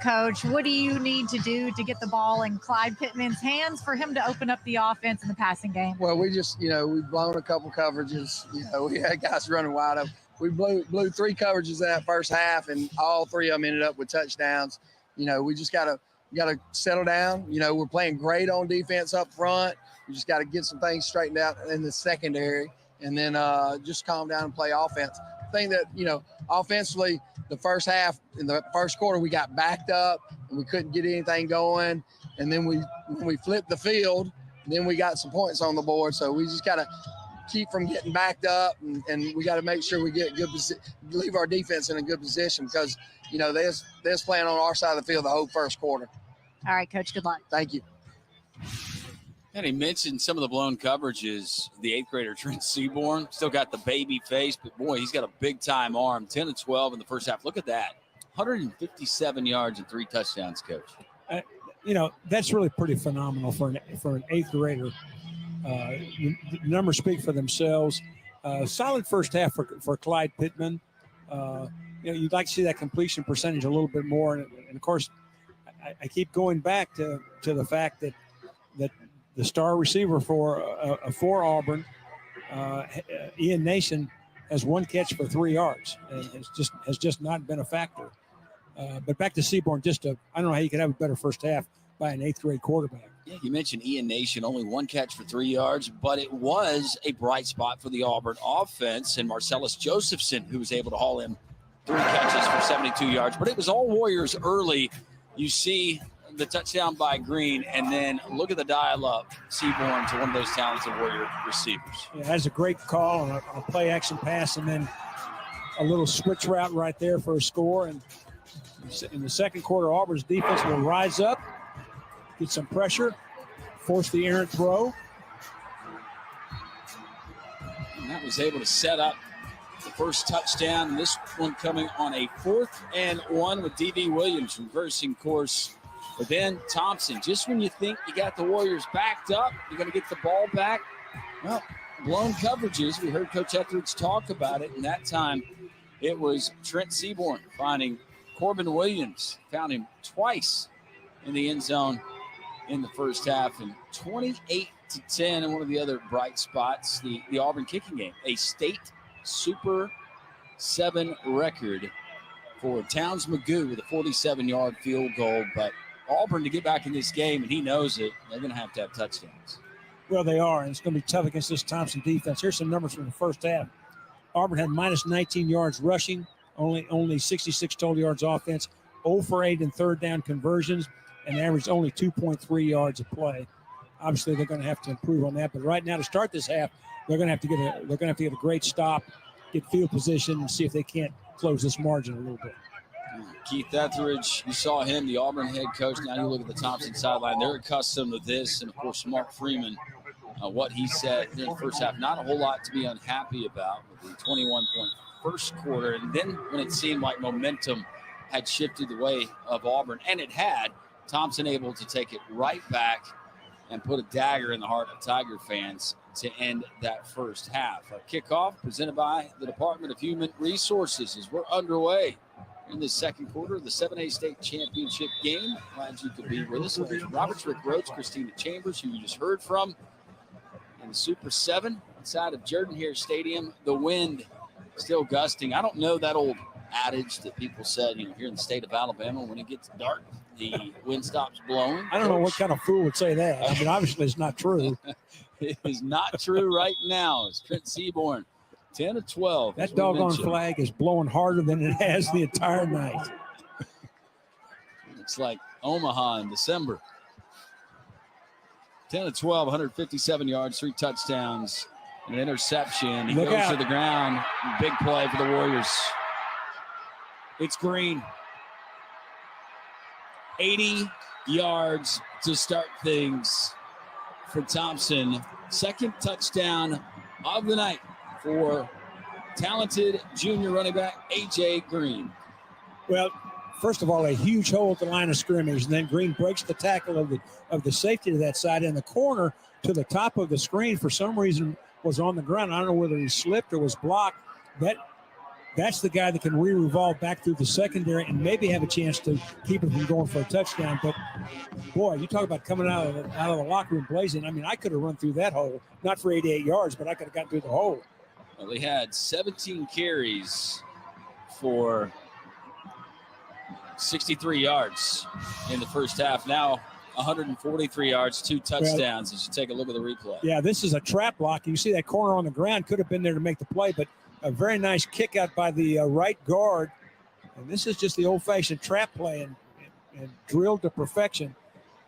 Coach, what do you need to do to get the ball in Clyde Pittman's hands for him to open up the offense in the passing game? Well, we just, we've blown a couple coverages. We had guys running wide open. We blew 3 coverages in that first half, and all 3 of them ended up with touchdowns. We just gotta settle down. We're playing great on defense up front. We just got to get some things straightened out in the secondary, and then just calm down and play offense. I think that, offensively, the first half, in the first quarter, we got backed up and we couldn't get anything going. And then when we flipped the field, then we got some points on the board. So we just got to keep from getting backed up, and we got to make sure we get leave our defense in a good position because, they're playing on our side of the field the whole first quarter. All right, Coach, good luck. Thank you. And he mentioned some of the blown coverages. The 8th grader, Trent Seaborn, still got the baby face, but boy, he's got a big-time arm. 10 of 12 in the first half. Look at that. 157 yards and 3 touchdowns, Coach. That's really pretty phenomenal for an 8th grader. The numbers speak for themselves. Solid first half for Clyde Pittman. You'd like to see that completion percentage a little bit more. And of course, I keep going back to the fact that the star receiver for Auburn, Ian Nation, has 1 catch for 3 yards, and has just not been a factor. But back to Seaborn, I don't know how you could have a better first half by an 8th grade quarterback. Yeah, you mentioned Ian Nation, only 1 catch for 3 yards, but it was a bright spot for the Auburn offense, and Marcellus Josephson, who was able to haul in 3 catches for 72 yards. But it was all Warriors early. You see the touchdown by Green, and then look at the dial-up, Seaborn to one of those talented Warrior receivers. Yeah, that's a great call on a play-action pass, and then a little switch route right there for a score. And in the second quarter, Auburn's defense will rise up, get some pressure, force the errant throw. And that was able to set up the first touchdown, and this one coming on a 4th and 1 with D.V. Williams reversing course. But then Thompson, just when you think you got the Warriors backed up, you're going to get the ball back. Well, blown coverages. We heard Coach Etheridge talk about it, and that time it was Trent Seaborn finding Corbin Williams. Found him twice in the end zone in the first half, and 28-10. And one of the other bright spots, the Auburn kicking game, a state Super 7 record for Towns Magoo with a 47-yard field goal. But Auburn, to get back in this game, and he knows it, they're going to have touchdowns. Well, they are, and it's going to be tough against this Thompson defense. Here's some numbers from the first half. Auburn had minus 19 yards rushing, only 66 total yards offense, 0 for 8 in third down conversions, and averaged only 2.3 yards a play. Obviously, they're going to have to improve on that. But right now, to start this half, they're going to have to get a great stop, get field position, and see if they can't close this margin a little bit. Keith Etheridge, you saw him, the Auburn head coach. Now you look at the Thompson sideline. They're accustomed to this. And, of course, Mark Freeman, what he said in the first half, not a whole lot to be unhappy about with the 21-point first quarter. And then when it seemed like momentum had shifted the way of Auburn, and it had, Thompson able to take it right back and put a dagger in the heart of Tiger fans to end that first half. Our kickoff presented by the Department of Human Resources as we're underway in the second quarter of the 7A State Championship game. Glad you could be with us. There's Roberts, Rick Rhodes, Christina Chambers, who you just heard from in the Super 7 inside of Jordan-Hare Stadium. The wind still gusting. I don't know that old adage that people said, here in the state of Alabama, when it gets dark, the wind stops blowing. I don't know what kind of fool would say that. I mean, obviously it's not true. It is not true right now. It's Trent Seaborn, 10 of 12. That doggone flag is blowing harder than it has the entire night. It's like Omaha in December. 10 of 12, 157 yards, 3 touchdowns, an interception. He goes to the ground. Big play for the Warriors. It's Green. 80 yards to start things for Thompson. Second touchdown of the night for talented junior running back A.J. Green. Well, first of all, a huge hole at the line of scrimmage, and then Green breaks the tackle of the safety to that side, and the corner to the top of the screen for some reason was on the ground. I don't know whether he slipped or was blocked. That that's the guy that can revolve back through the secondary and maybe have a chance to keep it from going for a touchdown. But boy, you talk about coming out of the locker room blazing. I mean, I could have run through that hole, not for 88 yards, but I could have gotten through the hole. Well, they had 17 carries for 63 yards in the first half. Now 143 yards, 2 touchdowns as you take a look at the replay. Yeah, this is a trap block. You see that corner on the ground, could have been there to make the play, but a very nice kick out by the right guard. And this is just the old-fashioned trap play and drilled to perfection.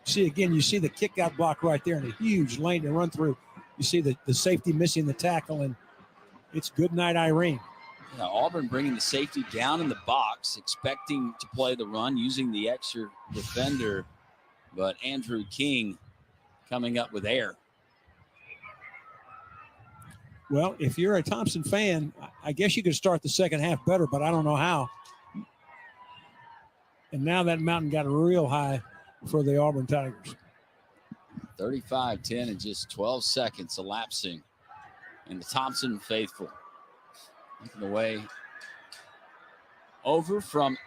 See, again, you see the kick out block right there and a huge lane to run through. You see the safety missing the tackle, and it's good night, Irene. Yeah, Auburn bringing the safety down in the box, expecting to play the run using the extra defender, but Andrew King coming up with air. Well, if you're a Thompson fan, I guess you could start the second half better, but I don't know how. And now that mountain got real high for the Auburn Tigers. 35-10 and just 12 seconds elapsing. And the Thompson faithful making the way over from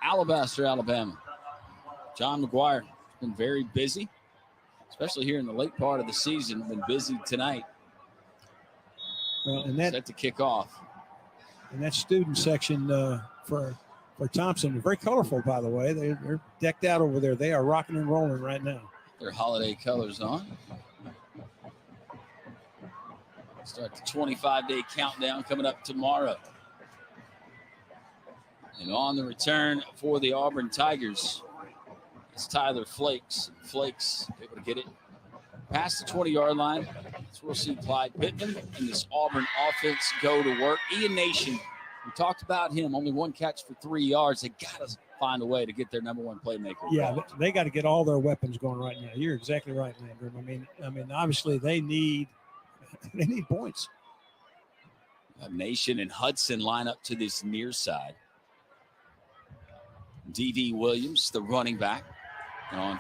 Alabaster, Alabama. John McGuire has been very busy, especially here in the late part of the season. Been busy tonight. Well, and that set to kick off. And that student section for Thompson, very colorful, by the way. They're decked out over there. They are rocking and rolling right now. Their holiday colors on. Start the 25-day countdown coming up tomorrow. And on the return for the Auburn Tigers, it's Tyler Flakes. Flakes able to get it past the 20-yard line. So we'll see Clyde Pittman and this Auburn offense go to work. Ian Nation, we talked about him, only 1 catch for 3 yards. They got to find a way to get their number 1 playmaker. Yeah, they got to get all their weapons going right now. You're exactly right, Landrum. I mean, obviously they need points. Nation and Hudson line up to this near side. D.V. Williams, the running back, and on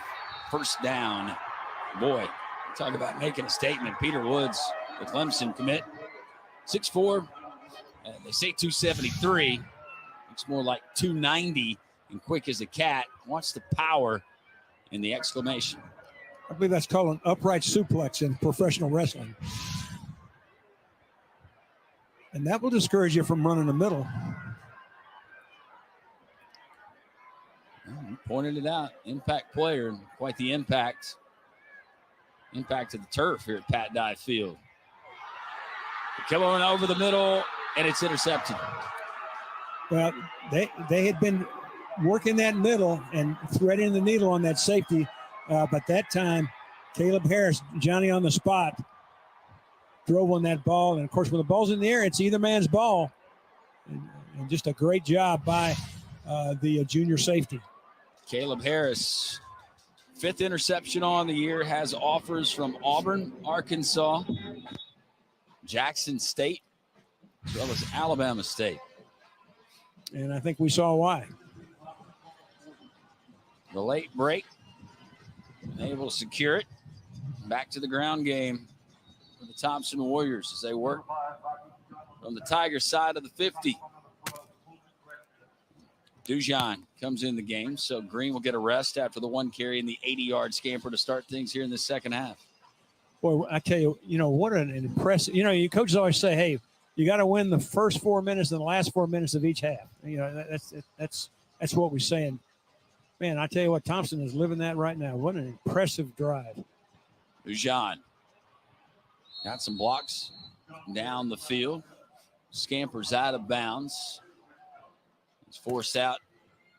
first down, boy, talk about making a statement. Peter Woods, the Clemson commit, 6'4", they say 273. Looks more like 290 and quick as a cat. Watch the power and the exclamation. I believe that's called an upright suplex in professional wrestling. And that will discourage you from running the middle. You pointed it out. Impact player, quite the impact. Impact of the turf here at Pat Dye Field. Coming over the middle, and it's intercepted. Well, they had been working that middle and threading the needle on that safety, but that time, Caleb Harris, Johnny on the spot, drove on that ball. And, of course, when the ball's in the air, it's either man's ball. And just a great job by the junior safety. Caleb Harris, 5th interception on the year, has offers from Auburn, Arkansas, Jackson State, as well as Alabama State. And I think we saw why. The late break, able to secure it. Back to the ground game for the Thompson Warriors as they work from the Tiger side of the 50. Dujon comes in the game, so Green will get a rest after the 1 carry and the 80-yard scamper to start things here in the second half. Boy, I tell you, what an impressive, you coaches always say, hey, you got to win the first 4 minutes and the last 4 minutes of each half. That's what we're saying. Man, I tell you what, Thompson is living that right now. What an impressive drive. Dujon got some blocks down the field. Scampers out of bounds. He's forced out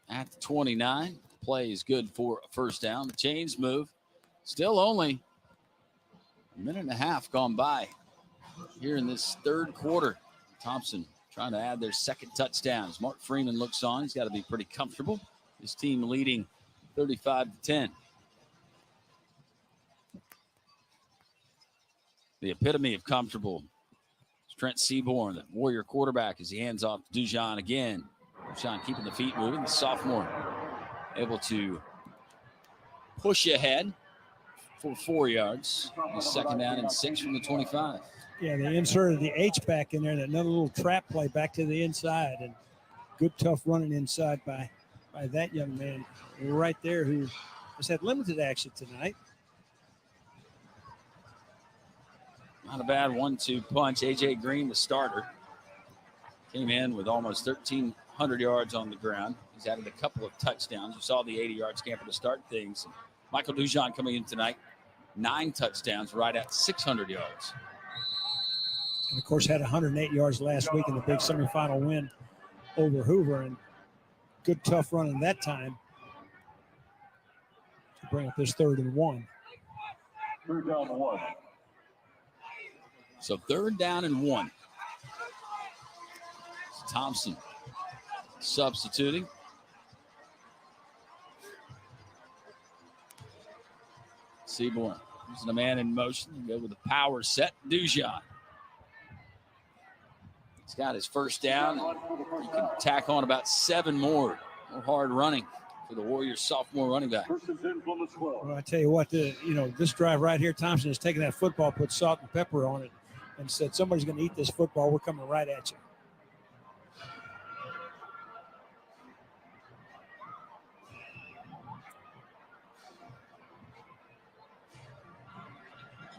at the 29. Play is good for a first down. The chains move. Still only a minute and a half gone by here in this third quarter. Thompson trying to add their second touchdown. As Mark Freeman looks on, he's got to be pretty comfortable. His team leading 35-10. The epitome of comfortable is Trent Seaborn, the Warrior quarterback, as he hands off to Dujon again. Dujon keeping the feet moving. The sophomore able to push ahead for 4 yards. Second down and 6 from the 25. Yeah, they inserted the H back in there, and another little trap play back to the inside, and good tough running inside by that young man right there who has had limited action tonight. Not a bad 1-2 punch. A.J. Green, the starter, came in with almost 1,300 yards on the ground. He's added a couple of touchdowns. You saw the 80-yard scamper to start things. Michael Dujon coming in tonight, 9 touchdowns, right at 600 yards. And, of course, had 108 yards last week in the big semifinal win over Hoover. And good, tough running that time to bring up this 3rd and 1. 3rd down and 1. So 3rd down and 1. Thompson substituting. Seaborn using a man in motion to go with a power set. Dujon. He's got his 1st down. He can tack on about 7 more. No hard running for the Warriors sophomore running back. Well, I tell you what, this drive right here, Thompson has taken that football, put salt and pepper on it, and said, somebody's going to eat this football. We're coming right at you.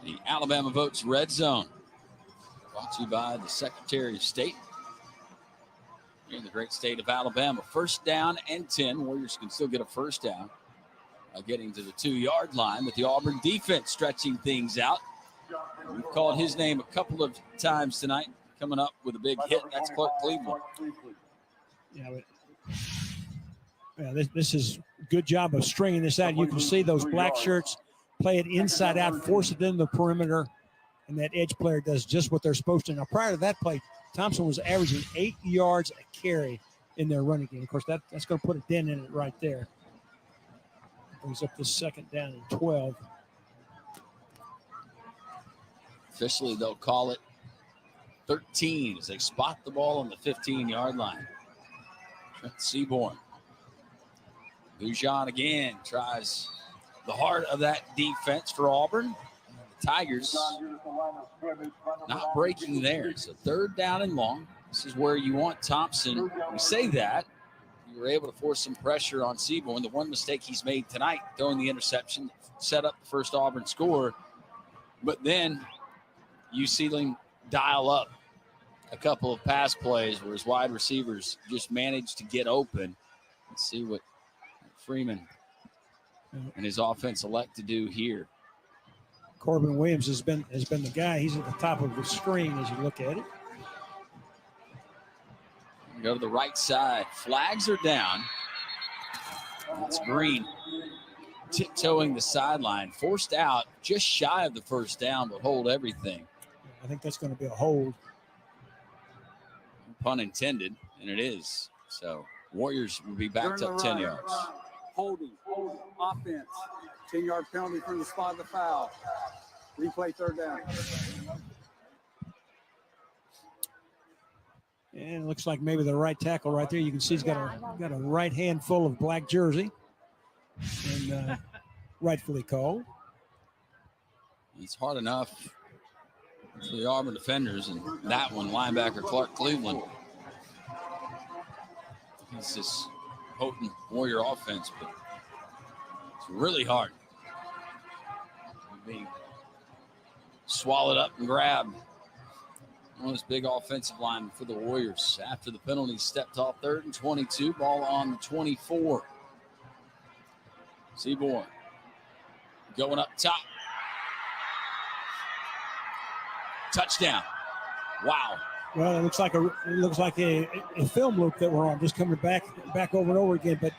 The Alabama Votes Red Zone, brought to you by the Secretary of State here in the great state of Alabama. 1st down and 10. Warriors can still get a 1st down getting to the 2-yard line, but the Auburn defense stretching things out. We've called his name a couple of times tonight, coming up with a big hit. That's Clark Cleveland. This is a good job of stringing this out. You can see those black shirts play it inside out, force it in the perimeter, and that edge player does just what they're supposed to. Now, prior to that play, Thompson was averaging 8 yards a carry in their running game. Of course, that's going to put a dent in it right there. Brings up the 2nd down and 12. Officially, they'll call it 13 as they spot the ball on the 15-yard line. Trent Seaborn. Dujon again tries the heart of that defense for Auburn. The Tigers not breaking there. So 3rd down and long. This is where you want Thompson. We say that. You were able to force some pressure on Seaborn. The one mistake he's made tonight, throwing the interception, set up the first Auburn score. But then you see him dial up a couple of pass plays where his wide receivers just managed to get open. Let's see what Freeman and his offense elect to do here. Corbin Williams has been the guy. He's at the top of the screen as you look at it. Go to the right side. Flags are down. It's Green tiptoeing the sideline. Forced out just shy of the 1st down, but hold everything. I think that's going to be a hold. Pun intended, and it is. So Warriors will be backed up 10 yards. Holding, offense, 10-yard penalty from the spot of the foul. Replay 3rd down. And it looks like maybe the right tackle right there. You can see he's got a right hand full of black jersey, and rightfully called. It's hard enough for the Auburn defenders, and that one, linebacker Clark Cleveland. He's this potent Warrior offense, but it's really hard. Being swallowed up and grabbed on this big offensive line for the Warriors. After the penalty, stepped off 3rd and 22, ball on the 24. Seaborn going up top. Touchdown. Wow. Well, it looks like a film loop that we're on, just coming back over and over again. But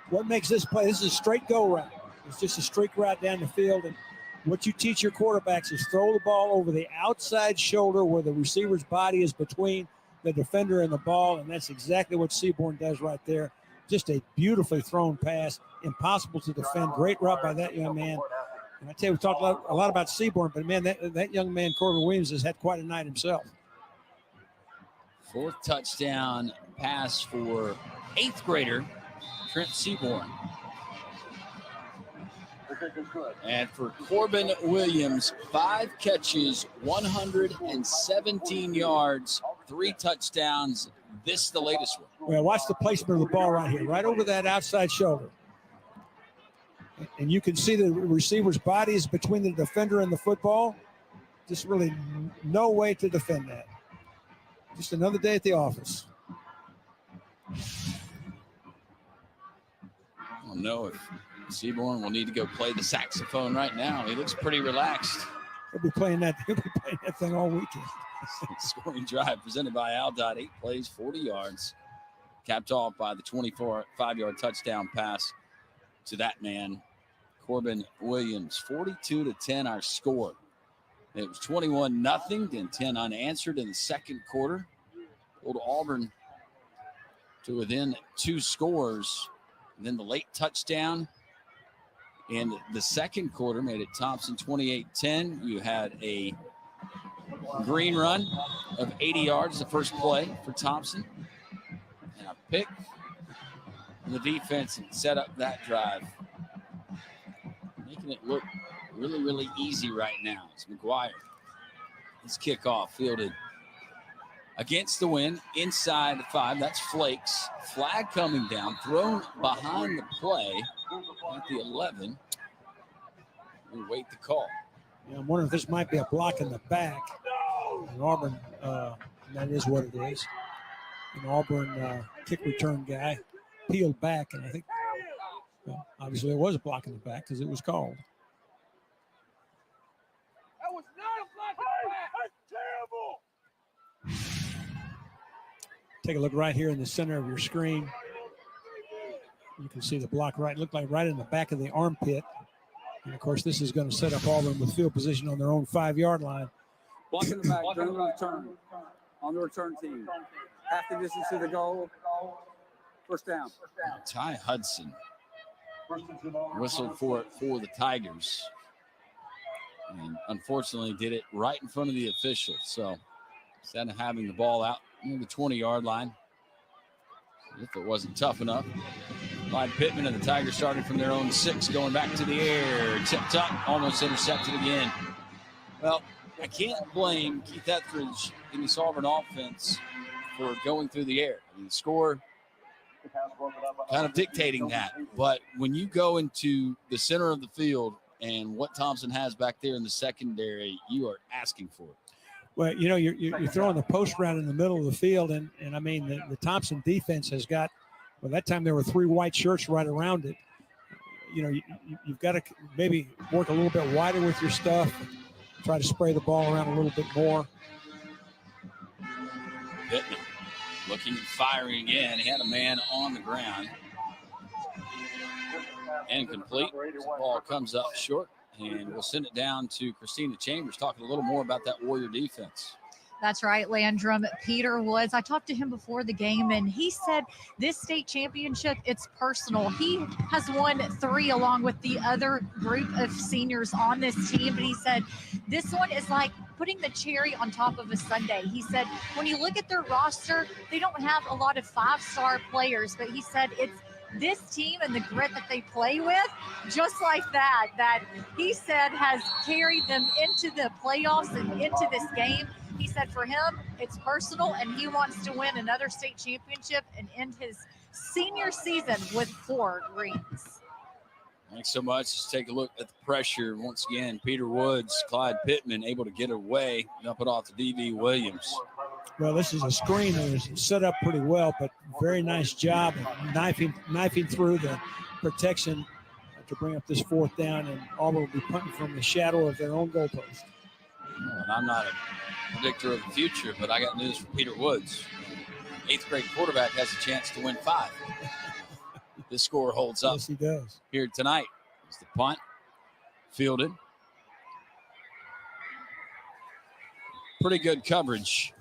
what makes this play? This is a straight go route. It's just a straight route down the field. And what you teach your quarterbacks is throw the ball over the outside shoulder where the receiver's body is between the defender and the ball, and that's exactly what Seaborn does right there. Just a beautifully thrown pass, impossible to defend. Great route by that young man. And I tell you, we talked a lot about Seaborn, but man, that young man, Corbin Williams, has had quite a night himself. 4th touchdown pass for 8th grader Trent Seaborn. And for Corbin Williams, 5 catches, 117 yards, 3 touchdowns. This is the latest one. Well, watch the placement of the ball right here, right over that outside shoulder. And you can see the receiver's body is between the defender and the football. Just really no way to defend that. Just another day at the office. I don't know if Seaborn will need to go play the saxophone right now. He looks pretty relaxed. He'll be playing that thing all weekend. Scoring drive presented by Aldott. 8 plays, 40 yards. Capped off by the 25-yard touchdown pass to that man, Corbin Williams. 42-10 our score. It was 21-0, then 10 unanswered in the second quarter. Pulled Auburn to within 2 scores. And then the late touchdown in the second quarter made it Thompson 28-10. You had a green run of 80 yards, the first play for Thompson. And a pick in the defense and set up that drive. Making it look really, really easy right now. It's McGuire. His kickoff fielded against the wind, inside the 5. That's Flakes. Flag coming down, thrown behind the play at the 11. We wait the call. Yeah, I'm wondering if this might be a block in the back. And Auburn, that is what it is. An Auburn kick return guy peeled back, and I think, well, obviously it was a block in the back because it was called. That was not a block in the back. That's terrible. Take a look right here in the center of your screen. You can see the block looked like right in the back of the armpit. And, of course, this is going to set up Auburn with field position on their own 5-yard line. Block in the back during the return on the return team. Half the distance to the goal. First down. Ty Hudson whistled for the Tigers. And unfortunately did it right in front of the official. So instead of having the ball out near the 20-yard line, if it wasn't tough enough, Clyde Pittman and the Tigers started from their own 6, going back to the air. Tipped up, almost intercepted again. Well, I can't blame Keith Etheridge in this Auburn offense for going through the air. I mean, the score kind of dictating that. But when you go into the center of the field and what Thompson has back there in the secondary, you are asking for it. Well, you know, you're throwing the post route in the middle of the field, and I mean, the Thompson defense has got, well, that time there were 3 white shirts right around it. You know, you've got to maybe work a little bit wider with your stuff, try to spray the ball around a little bit more. Pittman looking and firing again. He had a man on the ground. Incomplete. The ball comes up short, and we'll send it down to Christina Chambers, talking a little more about that Warrior defense. That's right, Landrum. Peter Woods, I talked to him before the game, and he said this state championship, it's personal. He has won 3 along with the other group of seniors on this team, but he said this one is like putting the cherry on top of a sundae. He said when you look at their roster, they don't have a lot of 5-star players, but he said it's this team and the grit that they play with, just like that he said has carried them into the playoffs and into this game. He said for him, it's personal, and he wants to win another state championship and end his senior season with 4 rings. Thanks so much. Let's take a look at the pressure. Once again, Peter Woods, Clyde Pittman able to get away, dump it off to D.B. Williams. Well, this is a screen that was set up pretty well, but very nice job of knifing through the protection to bring up this 4th down, and Auburn will be punting from the shadow of their own goalpost. And I'm not a predictor of the future, but I got news for Peter Woods. 8th grade quarterback has a chance to win 5. This score holds up. Yes, he does. Here tonight is the punt, fielded. Pretty good coverage.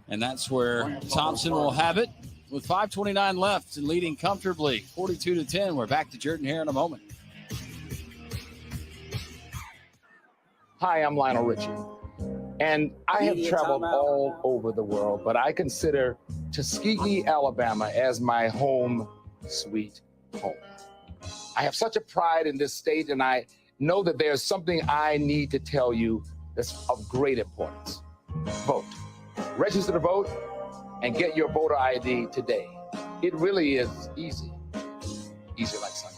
And that's where Thompson will have it with 5:29 left and leading comfortably 42-10. We're back to Jordan here in a moment. Hi, I'm Lionel Richie. And I have traveled all over the world, but I consider Tuskegee, Alabama as my home sweet home. I have such a pride in this state, and I know that there's something I need to tell you that's of great importance. Vote. Register to vote and get your voter ID today. It really is easy. Easy like Sunday.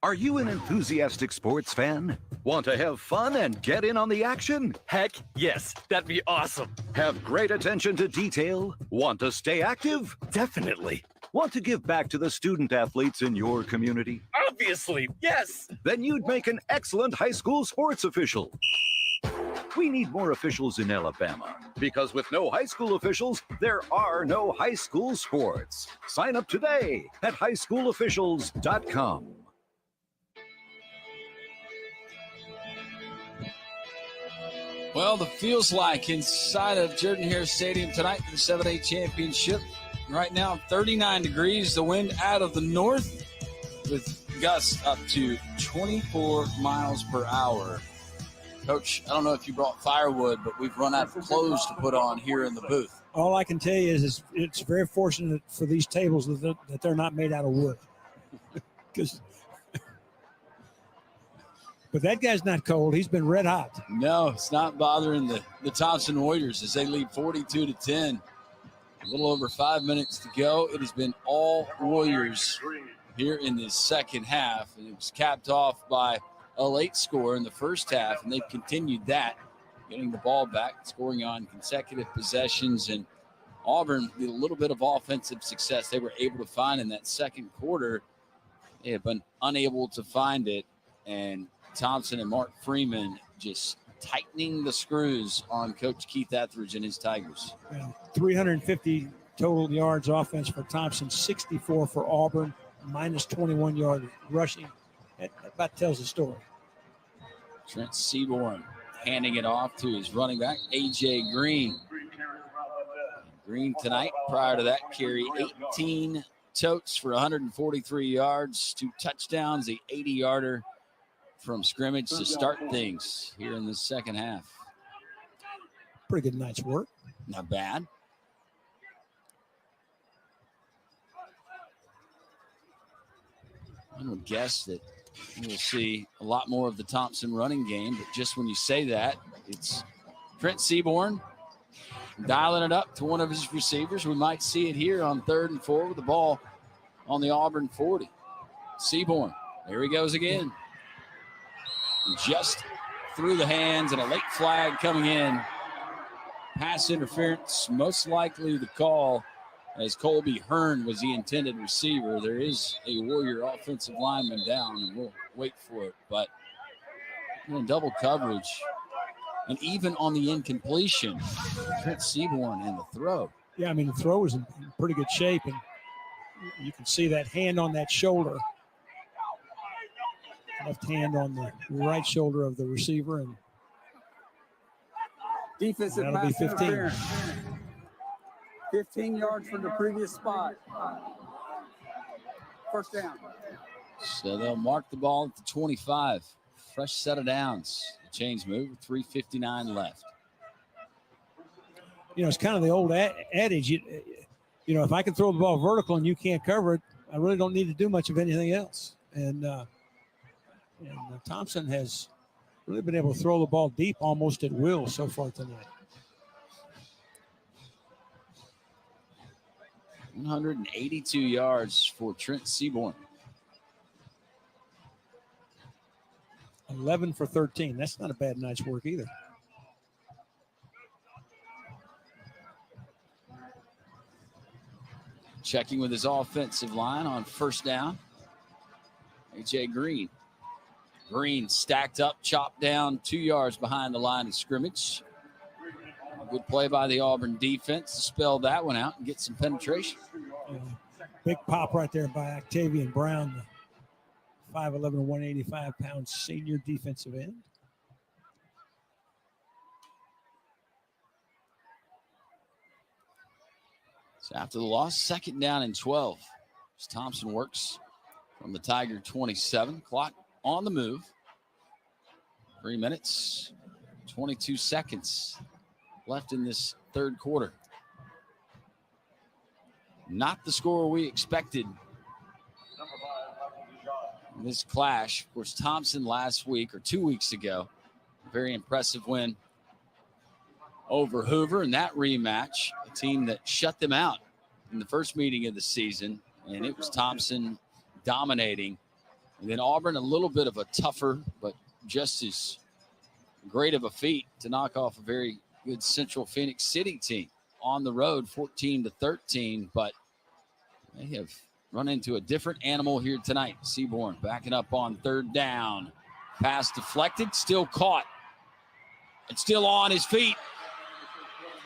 Are you an enthusiastic sports fan? Want to have fun and get in on the action? Heck, yes, that'd be awesome. Have great attention to detail? Want to stay active? Definitely. Want to give back to the student athletes in your community? Obviously, yes. Then you'd make an excellent high school sports official. We need more officials in Alabama, because with no high school officials, there are no high school sports. Sign up today at highschoolofficials.com. Well, the feels like inside of Jordan-Hare Stadium tonight for the 7A championship. Right now, 39 degrees. The wind out of the north with gusts up to 24 miles per hour. Coach, I don't know if you brought firewood, but we've run out of clothes to put on here in the booth. All I can tell you is it's very fortunate for these tables that they're not made out of wood. But that guy's not cold. He's been red hot. No, it's not bothering the Thompson Warriors as they lead 42-10. A little over 5 minutes to go. It has been all Warriors here in the second half. And it was capped off by a late score in the first half, and they've continued that, getting the ball back, scoring on consecutive possessions. And Auburn did a little bit of offensive success they were able to find in that second quarter. They have been unable to find it, and Thompson and Mark Freeman just tightening the screws on Coach Keith Etheridge and his Tigers. 350 total yards offense for Thompson, 64 for Auburn, minus 21 yard rushing. That about tells the story. Trent Seaborn handing it off to his running back, A.J. Green. Green tonight, prior to that carry, 18 totes for 143 yards, 2 touchdowns, the 80-yarder from scrimmage to start things here in the second half. Pretty good night's work. Not bad. I would guess that we'll see a lot more of the Thompson running game, but just when you say that, it's Trent Seaborn dialing it up to one of his receivers. We might see it here on 3rd and 4 with the ball on the Auburn 40. Seaborn, there he goes again. Just through the hands and a late flag coming in. Pass interference, most likely the call, as Colby Hearn was the intended receiver. There is a Warrior offensive lineman down, and we'll wait for it. But in double coverage, and even on the incompletion, Trent Seaborn and the throw. Yeah, I mean, the throw was in pretty good shape, and you can see that hand on that shoulder. Left hand on the right shoulder of the receiver, and defensive that'll be 15. 15 yards from the previous spot. First down. So they'll mark the ball at the 25. Fresh set of downs. Chains move, 3:59 left. You know, it's kind of the old adage, you know, if I can throw the ball vertical and you can't cover it, I really don't need to do much of anything else. And Thompson has really been able to throw the ball deep almost at will so far tonight. 182 yards for Trent Seaborn. 11 for 13. That's not a bad night's work either. Checking with his offensive line on first down. A.J. Green. Green stacked up, chopped down 2 yards behind the line of scrimmage. Good play by the Auburn defense to spell that one out and get some penetration. Big pop right there by Octavian Brown, the 5'11", 185-pound senior defensive end. So after the loss, 2nd down and 12. As Thompson works from the Tiger 27. Clock on the move. 3 minutes, 22 seconds left in this third quarter. Not the score we expected in this clash. Of course, Thompson last week or 2 weeks ago, very impressive win over Hoover. And that rematch, a team that shut them out in the first meeting of the season. And it was Thompson dominating. And then Auburn, a little bit of a tougher, but just as great of a feat to knock off a very good Central Phoenix City team on the road, 14-13. But they have run into a different animal here tonight. Seaborn backing up on 3rd down. Pass deflected, still caught. And still on his feet.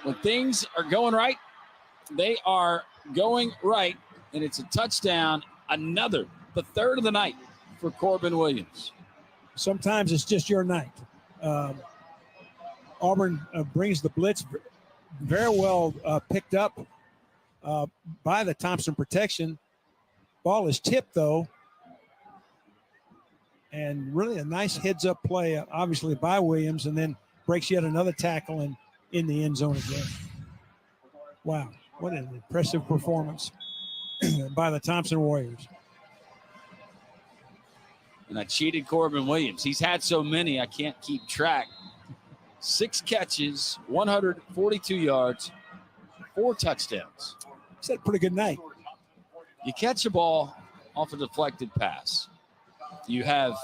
When things are going right, they are going right. And it's a touchdown. Another, the 3rd of the night for Corbin Williams. Sometimes it's just your night. Auburn brings the blitz very well picked up by the Thompson protection. Ball is tipped, though. And really a nice heads-up play, obviously, by Williams, and then breaks yet another tackle in the end zone again. Wow, what an impressive performance by the Thompson Warriors. And I cheated Corbin Williams. He's had so many, I can't keep track. 6 catches, 142 yards, 4 touchdowns. He's had a pretty good night. You catch a ball off a deflected pass. You have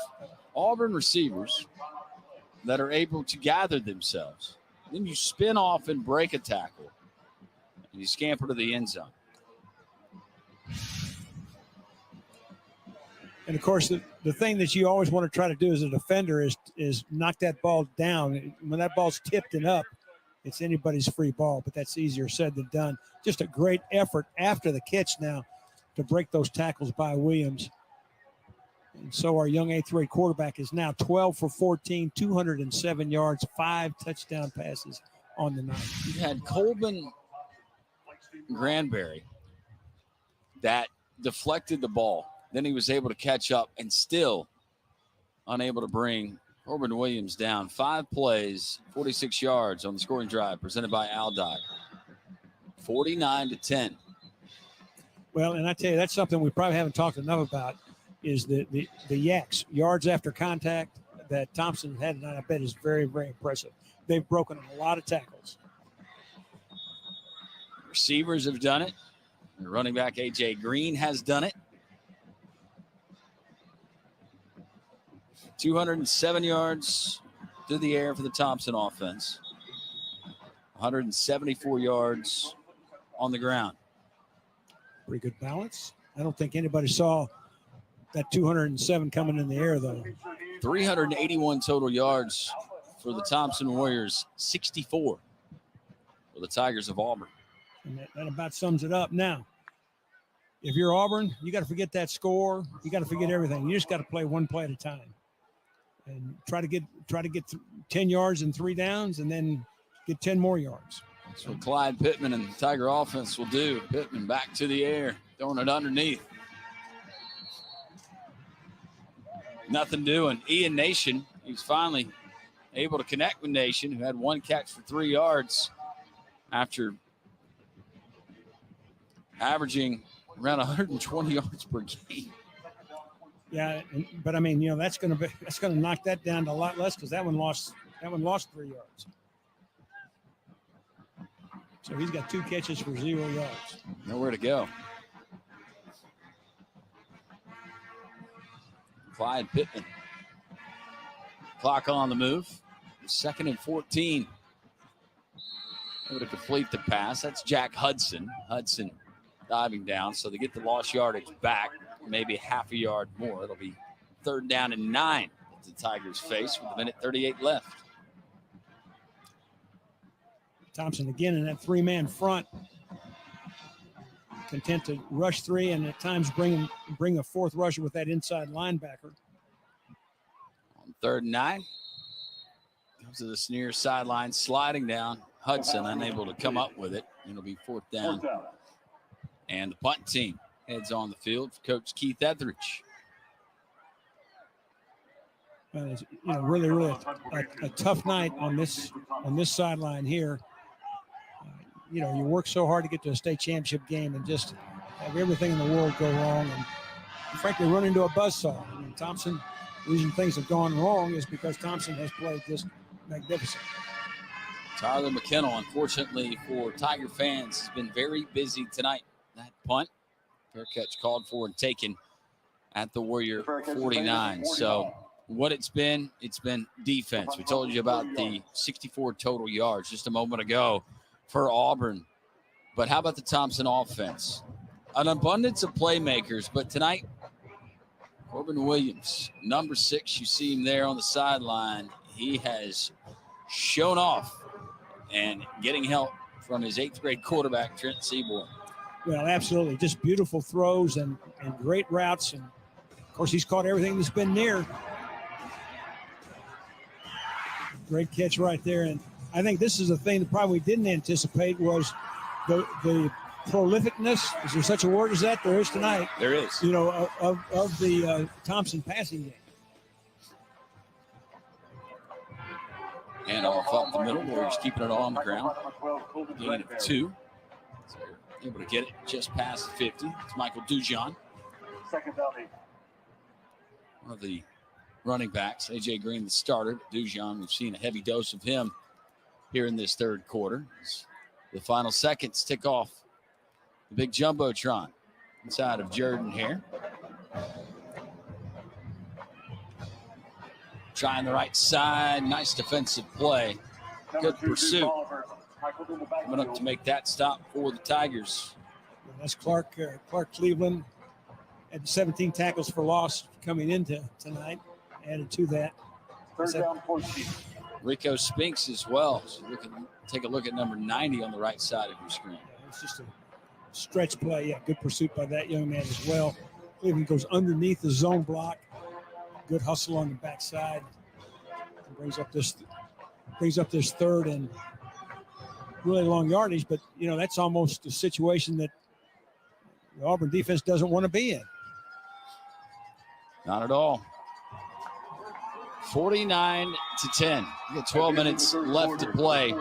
Auburn receivers that are able to gather themselves. Then you spin off and break a tackle. And you scamper to the end zone. And, of course, the thing that you always want to try to do as a defender is knock that ball down. When that ball's tipped and up, it's anybody's free ball, but that's easier said than done. Just a great effort after the catch now to break those tackles by Williams. And so our young 8th grade quarterback is now 12 for 14, 207 yards, 5 touchdown passes on the night. You had Colvin Granberry that deflected the ball. Then he was able to catch up and still unable to bring Corbin Williams down. 5 plays, 46 yards on the scoring drive presented by Aldine. 49-10. Well, and I tell you, that's something we probably haven't talked enough about is the yaks, yards after contact that Thompson had tonight, I bet is very, very impressive. They've broken a lot of tackles. Receivers have done it. The running back A.J. Green has done it. 207 yards through the air for the Thompson offense. 174 yards on the ground. Pretty good balance. I don't think anybody saw that 207 coming in the air, though. 381 total yards for the Thompson Warriors, 64 for the Tigers of Auburn. And that about sums it up. Now, if you're Auburn, you got to forget that score. You got to forget everything. You just got to play one play at a time. And try to get 10 yards and 3 downs, and then get 10 more yards. That's what Clyde Pittman and the Tiger offense will do. Pittman back to the air, throwing it underneath. Nothing doing. Ian Nation, he's finally able to connect with Nation, who had 1 catch for 3 yards after averaging around 120 yards per game. Yeah, but I mean, that's going to knock that down to a lot less because that one lost 3 yards. So he's got 2 catches for 0 yards. Nowhere to go. Clyde Pittman. Clock on the move. 2nd and 14. Able to complete the pass. That's Jack Hudson. Hudson diving down, so they get the lost yardage back, maybe half a yard more. It'll be 3rd down and 9 that the Tigers face with 1:38 left. Thompson again in that 3-man front. Content to rush 3 and at times bring a 4th rusher with that inside linebacker. On 3rd and 9. Comes to the near sideline, sliding down. Hudson unable to come up with it. It'll be 4th down. And the punt team heads on the field for Coach Keith Etheridge. It's, really a tough night on this sideline here. You work so hard to get to a state championship game and just have everything in the world go wrong and frankly run into a buzzsaw. I mean, Thompson, the reason things have gone wrong is because Thompson has played just magnificent. Tyler McKenna, unfortunately for Tiger fans, has been very busy tonight. That punt, fair catch called for and taken at the Warrior 49. So what it's been defense. We told you about the 64 total yards just a moment ago for Auburn. But how about the Thompson offense? An abundance of playmakers, but tonight, Corbin Williams, number 6, you see him there on the sideline. He has shown off and getting help from his 8th grade quarterback, Trent Seaborn. Well, absolutely. Just beautiful throws and great routes. And, of course, he's caught everything that's been near. Great catch right there. And I think this is a thing that probably didn't anticipate was the prolificness. Is there such a word as that? There is tonight. There is. Of the Thompson passing game. And off up the middle, Warriors keeping it on the ground. Gain of 2. So able to get it just past 50. It's Michael Dujon. One of the running backs. A.J. Green, the starter. Dujon, we've seen a heavy dose of him here in this 3rd quarter. As the final seconds tick off the big Jumbotron inside of Jordan here. Trying the right side. Nice defensive play. Good pursuit. Coming up to make that stop for the Tigers. That's Clark Cleveland had 17 tackles for loss coming into tonight. Added to that. 3rd down 14. Rico Spinks as well. So take a look at number 90 on the right side of your screen. It's just a stretch play. Yeah, good pursuit by that young man as well. Cleveland goes underneath the zone block. Good hustle on the backside. Brings up this 3rd and really long yardage, but that's almost a situation that the Auburn defense doesn't want to be in. Not at all. 49-10. You got 12 minutes left to play.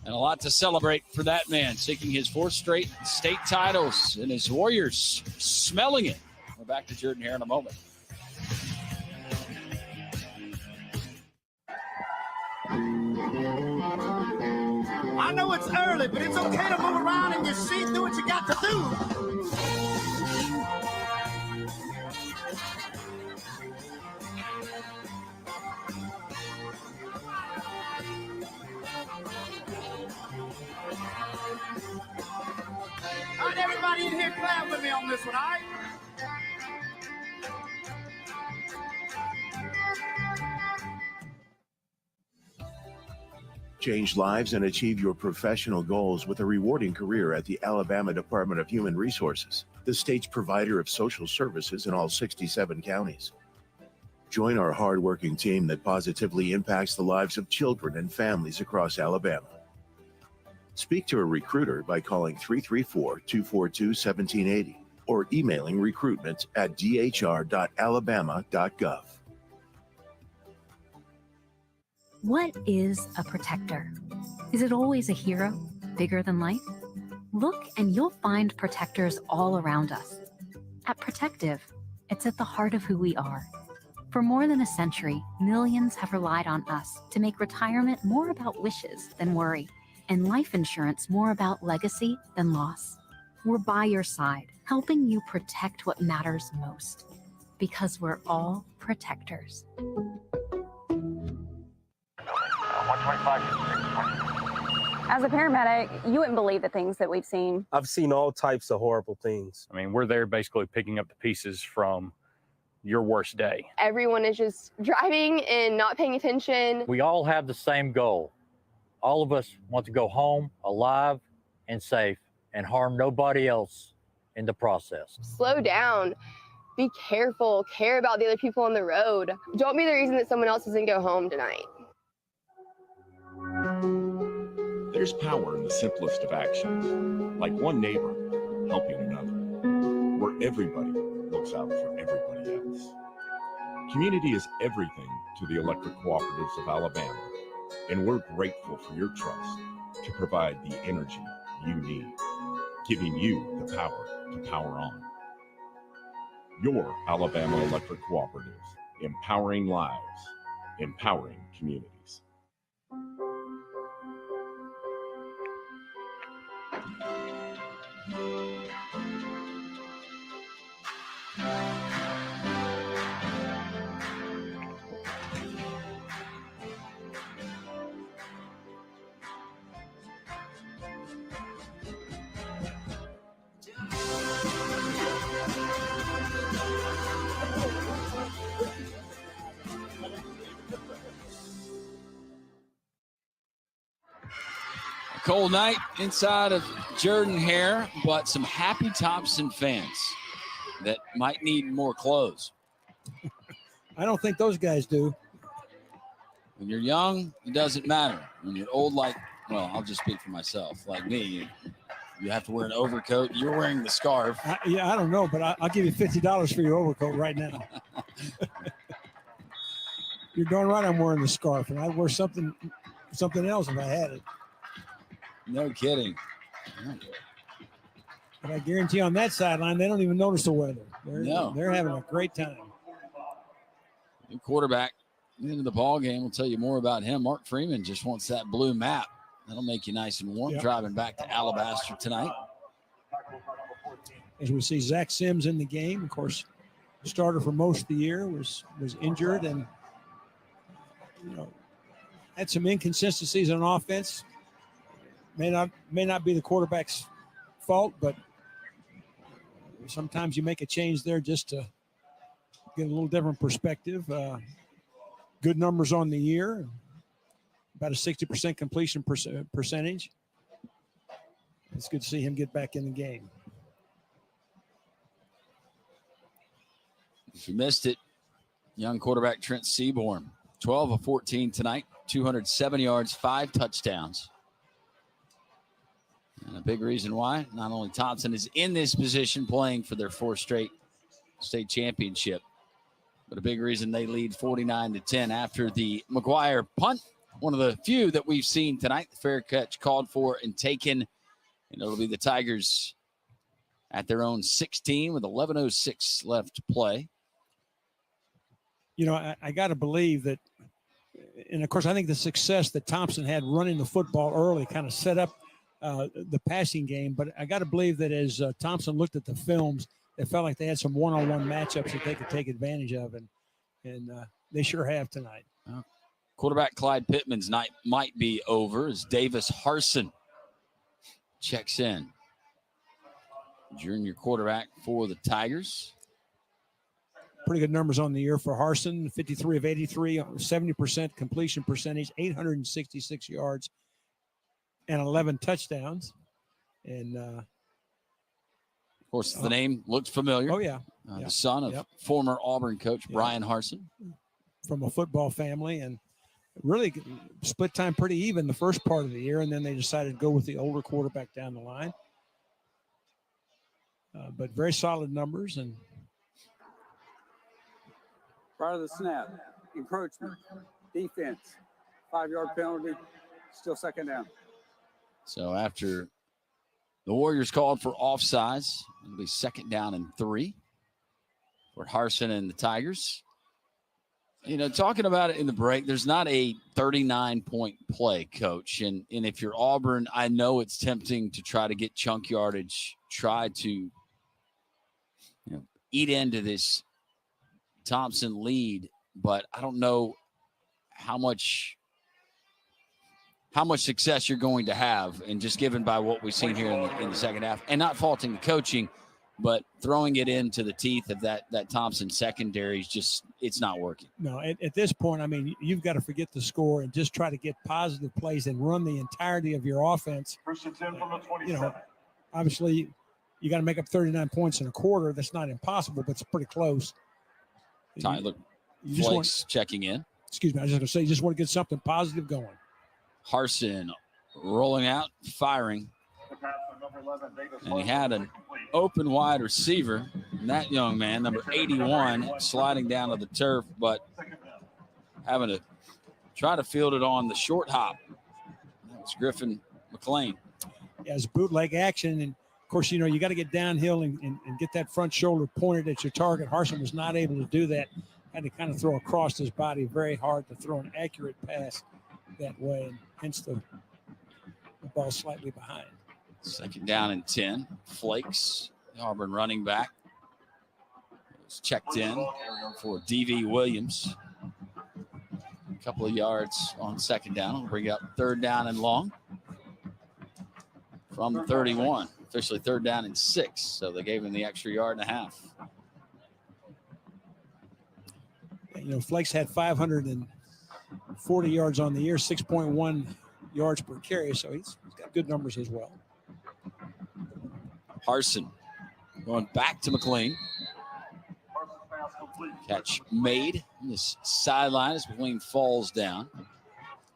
And a lot to celebrate for that man, seeking his 4th straight state titles and his Warriors smelling it. We're back to Jordan here in a moment. I know it's early, but it's okay to move around in your seat, do what you got to do. All right, everybody in here clap with me on this one, all right? Change lives and achieve your professional goals with a rewarding career at the Alabama Department of Human Resources, the state's provider of social services in all 67 counties. Join our hardworking team that positively impacts the lives of children and families across Alabama. Speak to a recruiter by calling 334-242-1780 or emailing recruitment@dhr.alabama.gov. What is a protector? Is it always a hero, bigger than life? Look and you'll find protectors all around us. At Protective, it's at the heart of who we are. For more than a century, millions have relied on us to make retirement more about wishes than worry. and life insurance more about legacy than loss. We're by your side, helping you protect what matters most, because we're all protectors. 125. As a paramedic, you wouldn't believe the things that we've seen. I've seen all types of horrible things. I mean, we're there basically picking up the pieces from your worst day. Everyone is just driving and not paying attention. We all have the same goal. All of us want to go home alive and safe and harm nobody else in the process. Slow down. Be careful. Care about the other people on the road. Don't be the reason that someone else doesn't go home tonight. There's power in the simplest of actions, like one neighbor helping another, where everybody looks out for everybody else. Community is everything to the electric cooperatives of Alabama, and we're grateful for your trust to provide the energy you need, giving you the power to power on. Your Alabama Electric Cooperatives, empowering lives, empowering communities. Cold night inside of Jordan-Hare, but some happy Thompson fans that might need more clothes. I don't think those guys do. When you're young, it doesn't matter. When you're old, like, well, I'll just speak for myself. Like me, you have to wear an overcoat. You're wearing the scarf. I don't know, but I'll give you $50 for your overcoat right now. You're darn right I'm wearing the scarf, and I'd wear something else if I had it. No kidding. But I guarantee on that sideline, they don't even notice the weather. They're having a great time. New quarterback into the ball game. We'll tell you more about him. Mark Freeman just wants that blue map. That'll make you nice and warm. Yep. Driving back to Alabaster tonight. As we see Zach Sims in the game, of course, starter for most of the year, was injured and had some inconsistencies on offense. May not be the quarterback's fault, but sometimes you make a change there just to get a little different perspective. Good numbers on the year, about a 60% completion percentage. It's good to see him get back in the game. If you missed it, young quarterback Trent Seaborn, 12 of 14 tonight, 207 yards, 5 touchdowns. And a big reason why, not only Thompson is in this position playing for their 4th straight state championship, but a big reason they lead 49-10 after the McGuire punt, one of the few that we've seen tonight. The fair catch called for and taken, and it'll be the Tigers at their own 16 with 11:06 left to play. I got to believe that, and of course, I think the success that Thompson had running the football early kind of set up the passing game. But I got to believe that as Thompson looked at the films, it felt like they had some one-on-one matchups that they could take advantage of, and they sure have tonight. Quarterback Clyde Pittman's night might be over as Davis Harson checks in. Junior quarterback for the Tigers. Pretty good numbers on the year for Harson, 53 of 83, 70% completion percentage, 866 yards, and 11 touchdowns. And of course, the name looked familiar. Oh, yeah. The son of former Auburn coach Brian Harson. From a football family, and really split time pretty even the first part of the year, and then they decided to go with the older quarterback down the line. But very solid numbers. And prior to the snap, encroachment, defense, 5-yard penalty, still second down. So after the Warriors called for offsides, it'll be 2nd down and 3 for Harson and the Tigers. You know, talking about it in the break, there's not a 39-point play, Coach. And if you're Auburn, I know it's tempting to try to get chunk yardage, try to eat into this Thompson lead, but I don't know how much success you're going to have, and just given by what we've seen here in the second half, and not faulting the coaching, but throwing it into the teeth of that Thompson secondary is just, it's not working. No, at this point, I mean, you've got to forget the score and just try to get positive plays and run the entirety of your offense. First and 10 from the 27. You know, obviously, you got to make up 39 points in a quarter. That's not impossible, but it's pretty close. Tyler Flakes checking in. Excuse me, I was just going to say, you just want to get something positive going. Harsin rolling out, firing. And he had an open wide receiver. And that young man, number 81, sliding down to the turf, but having to try to field it on the short hop. That was Griffin McLean. Yeah, it's bootleg action. And, of course, you know, you got to get downhill and get that front shoulder pointed at your target. Harsin was not able to do that. Had to kind of throw across his body. Very hard to throw an accurate pass that way, and hence the ball slightly behind. Second down and 10. Flakes, the Auburn running back, was checked in for D.V. Williams. A couple of yards on second down. We'll bring up third down and long from the 31. Officially third down and 6, so they gave him the extra yard and a half. You know, Flakes had 540 yards on the year, 6.1 yards per carry, so he's got good numbers as well. Harsin going back to McLean. Catch made on this sideline as McLean falls down.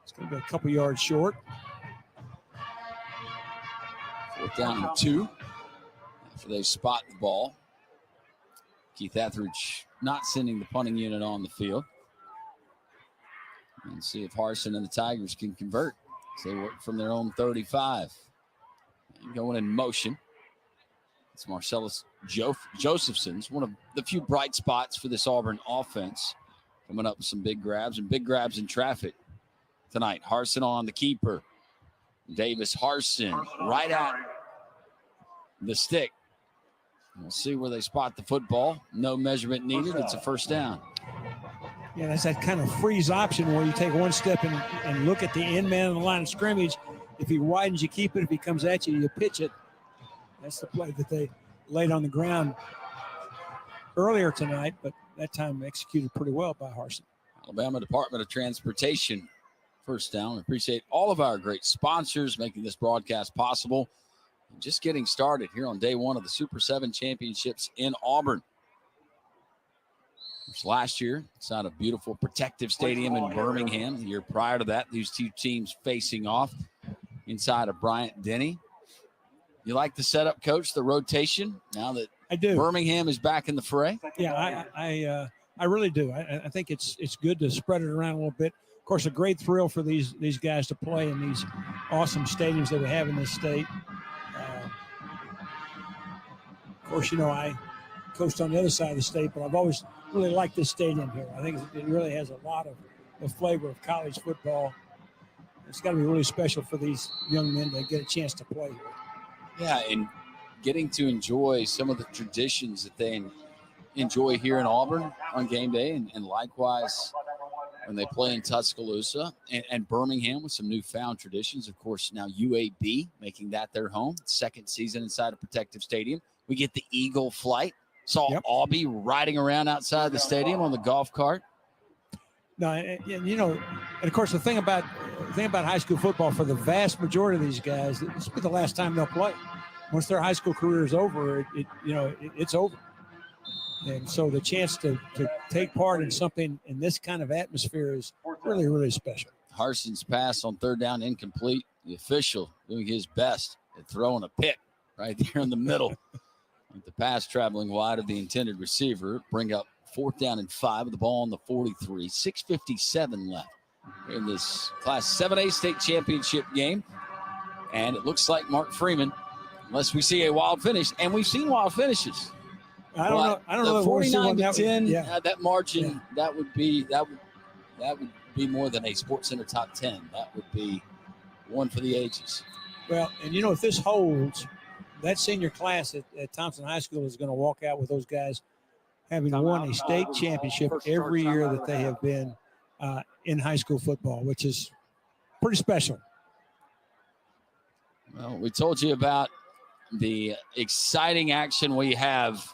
It's going to be a couple yards short. Fourth down and 2 after they spot the ball. Keith Etheridge not sending the punting unit on the field. And see if Harsin and the Tigers can convert. So they work from their own 35. And going in motion. It's Marcellus Josephson's one of the few bright spots for this Auburn offense. Coming up with some big grabs in traffic tonight. Harsin on the keeper. Davis Harsin right at the stick. We'll see where they spot the football. No measurement needed. It's a first down. Yeah, that's that kind of freeze option where you take one step and look at the end man on the line of scrimmage. If he widens, you keep it. If he comes at you, you pitch it. That's the play that they laid on the ground earlier tonight, but that time executed pretty well by Harsin. Alabama Department of Transportation. First down. We appreciate all of our great sponsors making this broadcast possible. Just getting started here on day one of the Super 7 championships in Auburn. Last year, inside a beautiful Protective Stadium in Birmingham. The year prior to that, these two teams facing off inside of Bryant-Denny. You like the setup, Coach, the rotation, now that I do. Birmingham is back in the fray? Yeah, I really do. I think it's good to spread it around a little bit. Of course, a great thrill for these guys to play in these awesome stadiums that we have in this state. Of course, you know, I coached on the other side of the state, but I've always really liked this stadium here. I think it really has a lot of the flavor of college football. It's got to be really special for these young men to get a chance to play here. Yeah, and getting to enjoy some of the traditions that they enjoy here in Auburn on game day, and likewise when they play in Tuscaloosa and Birmingham with some newfound traditions. Of course, now UAB making that their home. Second season inside of Protective Stadium. We get the Eagle flight. Saw Aubie riding around outside the stadium on the golf cart. No, and you know, and of course the thing about high school football for the vast majority of these guys, this will be the last time they'll play. Once their high school career is over, it's over. And so the chance to take part in something in this kind of atmosphere is really, really special. Harsin's pass on third down incomplete. The official doing his best at throwing a pick right there in the middle. With the pass traveling wide of the intended receiver. Bring up fourth down and 5 with the ball on the 43. 6:57 left in this Class 7A state championship game. And it looks like Mark Freeman, unless we see a wild finish, and we've seen wild finishes. I don't know. I don't know. 49-10. Yeah. That margin. That would be more than a Sports Center top 10. That would be one for the ages. Well, and if this holds, that senior class at Thompson High School is going to walk out with those guys having won a state championship every year that they have been in high school football, which is pretty special. Well, we told you about the exciting action we have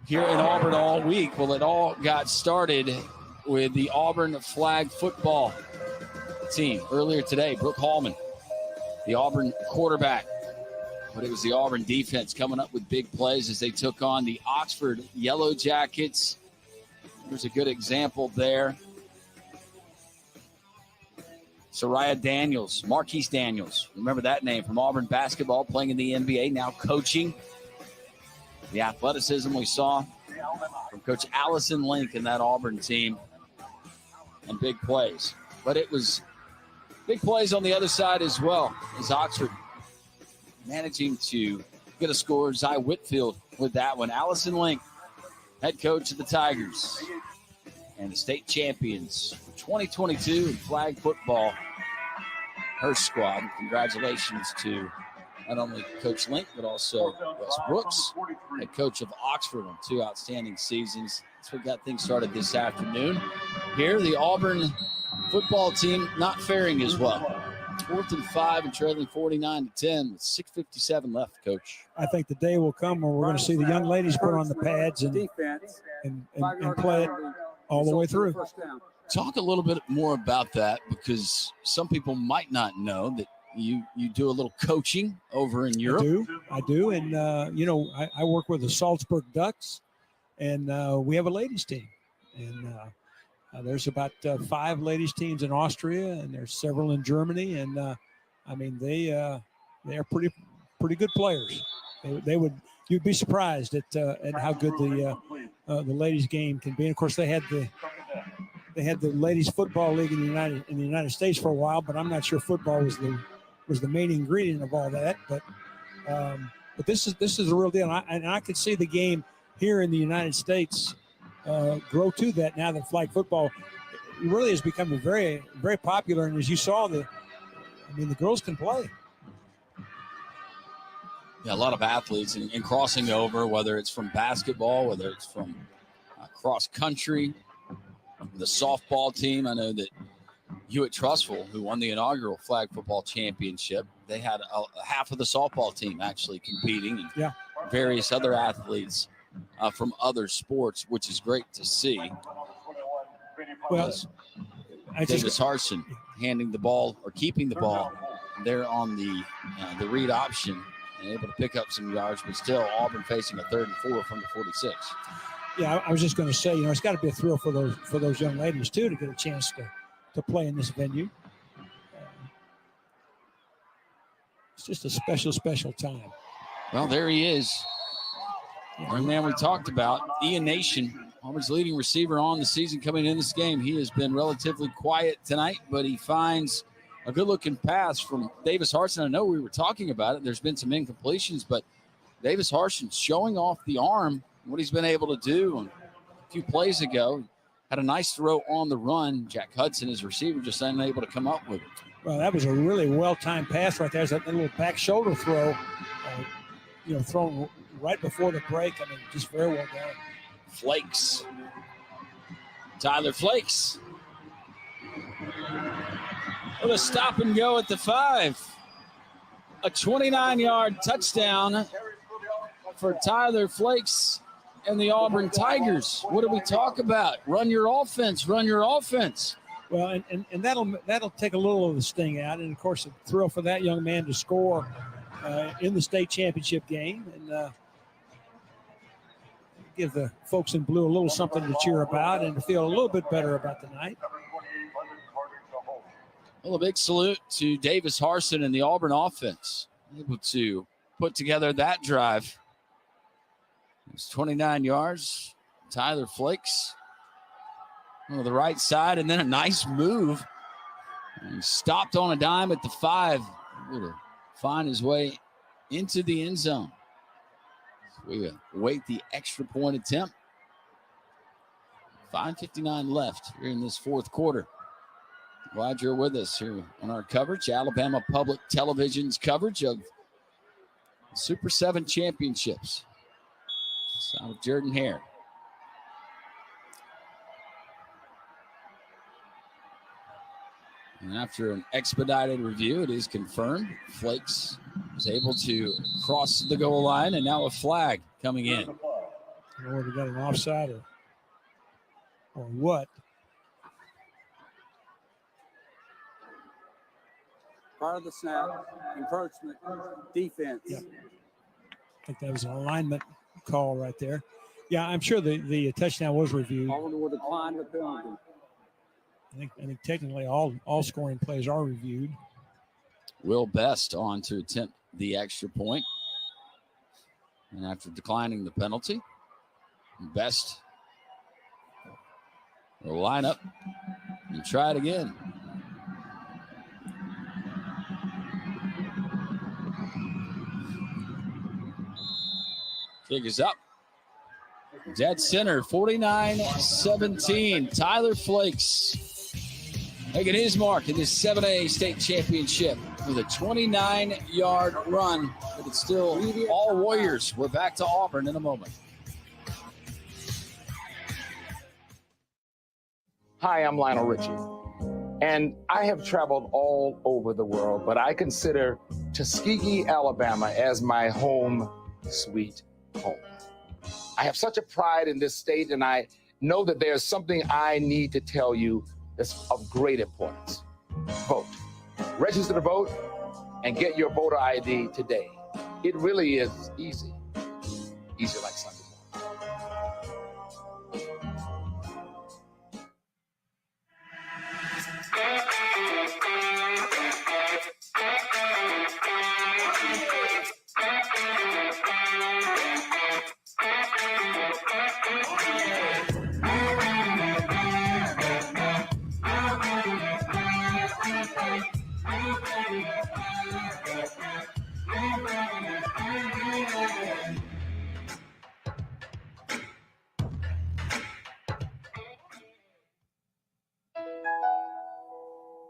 here in Auburn all week. Well, it all got started with the Auburn flag football team earlier today. Brooke Hallman, the Auburn quarterback, but it was the Auburn defense coming up with big plays as they took on the Oxford Yellow Jackets. There's a good example there. Soraya Daniels, Marquise Daniels, remember that name, from Auburn basketball, playing in the NBA, now coaching. The athleticism we saw from Coach Allison Link and that Auburn team, and big plays. But it was big plays on the other side as well, as Oxford managing to get a score. Zy Whitfield with that one. Allison Link, head coach of the Tigers and the state champions for 2022 in flag football. Her squad. Congratulations to not only Coach Link, but also Wes Brooks, head coach of Oxford, on 2 outstanding seasons. That's what got things started this afternoon. Here, the Auburn football team not faring as well. 4th and 5 and trailing 49-10 with 6:57 left, Coach. I think the day will come when we're going to see the young ladies put on the pads and play it all the way through. Talk a little bit more about that, because some people might not know that you do a little coaching over in Europe. I do. And, I work with the Salzburg Ducks, and we have a ladies team. And there's about 5 ladies teams in Austria, and there's several in Germany. And, they are pretty good players. You'd be surprised at how good the ladies game can be. And of course, they had the ladies football league in the United States for a while, but I'm not sure football was the main ingredient of all that. But this is a real deal. And I could see the game here in the United States grow to that now that flag football really has become very, very popular. And as you saw, the girls can play. Yeah, a lot of athletes and crossing over, whether it's from basketball, whether it's from cross country, the softball team. I know that Hewitt Trustful, who won the inaugural flag football championship, they had half of the softball team actually competing, and various other athletes from other sports, which is great to see. Well, Davis Harson handing the ball or keeping the ball there on the read option, and able to pick up some yards, but still Auburn facing a 3rd and 4 from the 46. Yeah, I was just going to say, it's got to be a thrill for those young ladies too to get a chance to play in this venue. It's just a special time. Well, there he is. The man we talked about, Ian Nation, Auburn's leading receiver on the season coming in this game. He has been relatively quiet tonight, but he finds a good-looking pass from Davis Harson. I know we were talking about it. There's been some incompletions, but Davis Harson showing off the arm, what he's been able to do. A few plays ago, had a nice throw on the run. Jack Hudson, his receiver, just unable to come up with it. Well, that was a really well-timed pass right there. It's that little back shoulder throw, thrown right before the break. Just very well done. Flakes. Tyler Flakes. What a stop and go at the 5. A 29-yard touchdown for Tyler Flakes and the Auburn Tigers. What do we talk about? Run your offense. Run your offense. Well, and that'll take a little of the sting out. And, of course, a thrill for that young man to score in the state championship game. And give the folks in blue a little something to cheer about and to feel a little bit better about the night. Well, a big salute to Davis Harson and the Auburn offense. Able to put together that drive. It's 29 yards. Tyler Flakes on the right side, and then a nice move. And he stopped on a dime at the 5. Able to find his way into the end zone. We await the extra point attempt. 5:59 left here in this fourth quarter. Glad you're with us here on our coverage, Alabama Public Television's coverage of Super 7 championships. Sound of Jordan Hare. And after an expedited review, it is confirmed. Flakes was able to cross the goal line, and now a flag coming in. I don't know whether we got an offside or what. Part of the snap, encroachment, defense. Yeah. I think that was an alignment call right there. Yeah, I'm sure the touchdown was reviewed. Auburn will decline the penalty. I think technically all scoring plays are reviewed. Will Best on to attempt the extra point. And after declining the penalty, Best will line up and try it again. Kick is up. Dead center, 49-17. Tyler Flakes making his mark in this 7A state championship with a 29-yard run. But it's still all Warriors. We're back to Auburn in a moment. Hi, I'm Lionel Richie, and I have traveled all over the world, but I consider Tuskegee, Alabama as my home sweet home. I have such a pride in this state, and I know that there's something I need to tell you that's of great importance. Vote. Register to vote and get your voter ID today. It really is easy. Easy like Sunday morning.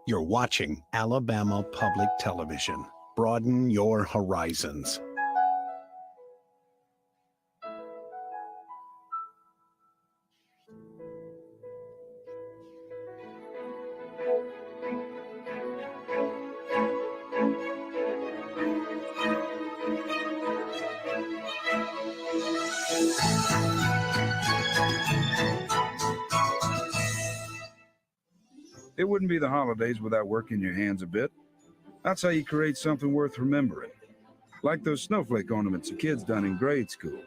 You're watching Alabama Public Television. Broaden your horizons. It wouldn't be the holidays without working your hands a bit. That's how you create something worth remembering. Like those snowflake ornaments your kids done in grade school.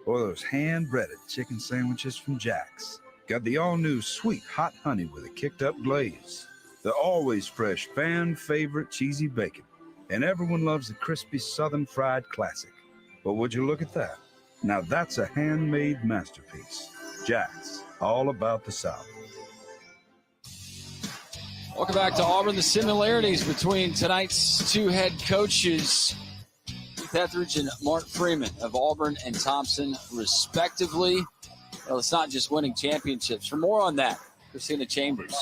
Or those hand-breaded chicken sandwiches from Jack's. Got the all-new sweet hot honey with a kicked-up glaze. The always fresh fan-favorite cheesy bacon. And everyone loves the crispy southern fried classic. But would you look at that? Now that's a handmade masterpiece. Jack's, all about the South. Welcome back to Auburn. The similarities between tonight's two head coaches, Keith Etheridge and Mark Freeman of Auburn and Thompson, respectively. Well, it's not just winning championships. For more on that, Christina Chambers.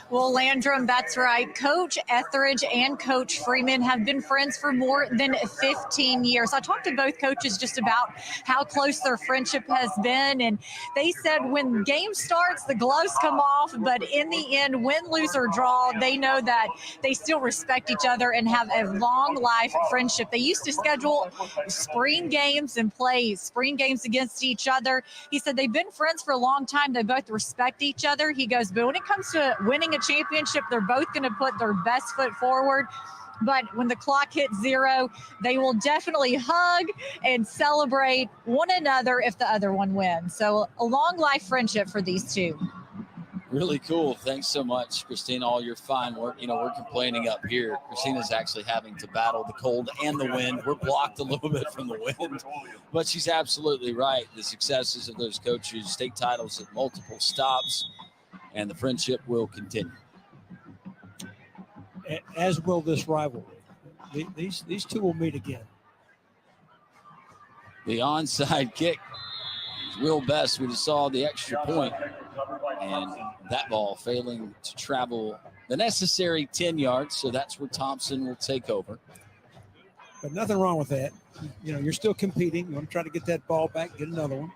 Well, Landrum, that's right. Coach Etheridge and Coach Freeman have been friends for more than 15 years. I talked to both coaches just about how close their friendship has been, and they said when game starts, the gloves come off, but in the end, win, lose, or draw, they know that they still respect each other and have a long life friendship. They used to schedule spring games and play spring games against each other. He said they've been friends for a long time. They both respect each other. He goes, but when it comes to winning a championship, they're both going to put their best foot forward. But when the clock hits zero, they will definitely hug and celebrate one another if the other one wins. So a long life friendship for these two. Really cool. Thanks so much, Christina. All your fine work. You know, we're complaining up here. Christina's actually having to battle the cold and the wind. We're blocked a little bit from the wind, but she's absolutely right. The successes of those coaches, state titles at multiple stops, and the friendship will continue. As will this rivalry. These two will meet again. the onside kick. Will Best, we just saw the extra point, and that ball failing to travel the necessary 10 yards, so that's where Thompson will take over. But nothing wrong with that. You know, you're still competing. You want to try to get that ball back, get another one.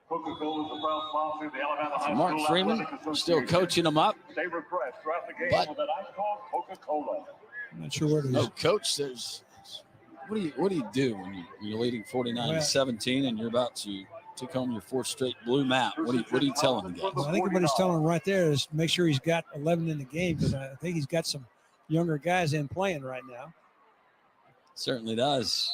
Coca-Cola is the proud sponsor of the Alabama High Mark School Freeman Athletic still coaching them up. They request throughout the game But- with that ice cold Coca-Cola. I'm not sure what it is. No, coach, there's what do you do when you're leading 49-17 and you're about to take home your fourth straight blue map? What are you telling the guys? Well, I think what he's telling him right there is make sure he's got 11 in the game, because I think he's got some younger guys in playing right now. Certainly does.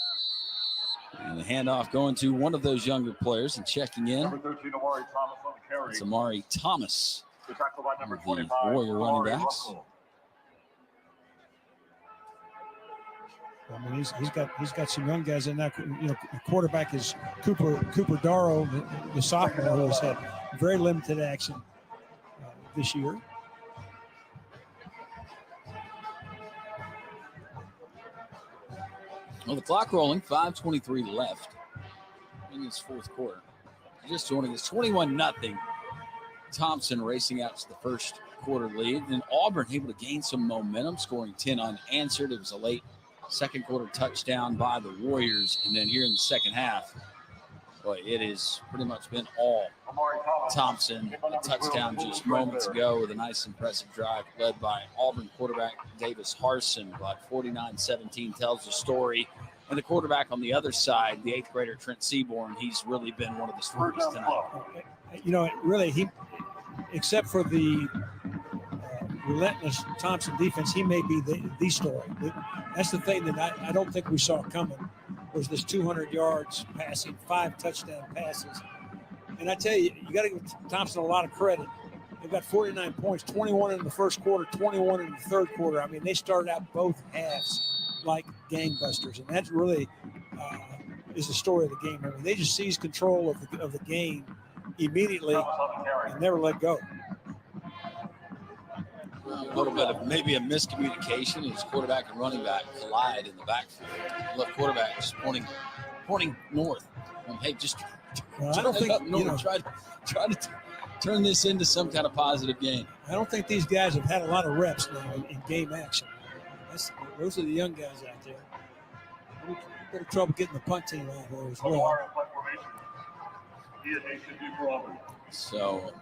And the handoff going to one of those younger players and checking in. Number 13, Amari Thomas on the carry. It's Amari Thomas, The tackle by number the 25, Warrior running Amari backs. Russell. I mean, he's got some young guys in that. You know, the quarterback is Cooper Darrow, the sophomore, who has had very limited action this year. Well, the clock rolling, 5:23 left in this fourth quarter. Just joining us, 21-0. Thompson racing out to the first quarter lead. And Auburn able to gain some momentum, scoring 10 unanswered. It was a late second quarter touchdown by the Warriors. And then here in the second half, boy, it has pretty much been all Thompson. A touchdown just moments ago with a nice, impressive drive led by Auburn quarterback Davis Harson. But 49-17 tells the story. And the quarterback on the other side, the eighth grader Trent Seaborn, he's really been one of the stories tonight. You know, really, he, except for the relentless Thompson defense, he may be the story. That's the thing that I don't think we saw coming, was this 200 yards passing, 5 touchdown passes. And I tell you, you got to give Thompson a lot of credit. They've got 49 points, 21 in the first quarter, 21 in the third quarter. I mean, they started out both halves like gangbusters, and that really is the story of the game. I mean, they just seized control of the game immediately and never let go. A little bit of maybe a miscommunication as quarterback and running back collide in the backfield. Left quarterback just pointing north. Hey, just I don't think, north. Try to turn this into some kind of positive game. I don't think these guys have had a lot of reps now in game action. Those are the young guys out there. A little bit of trouble getting the punt team out here as well. So,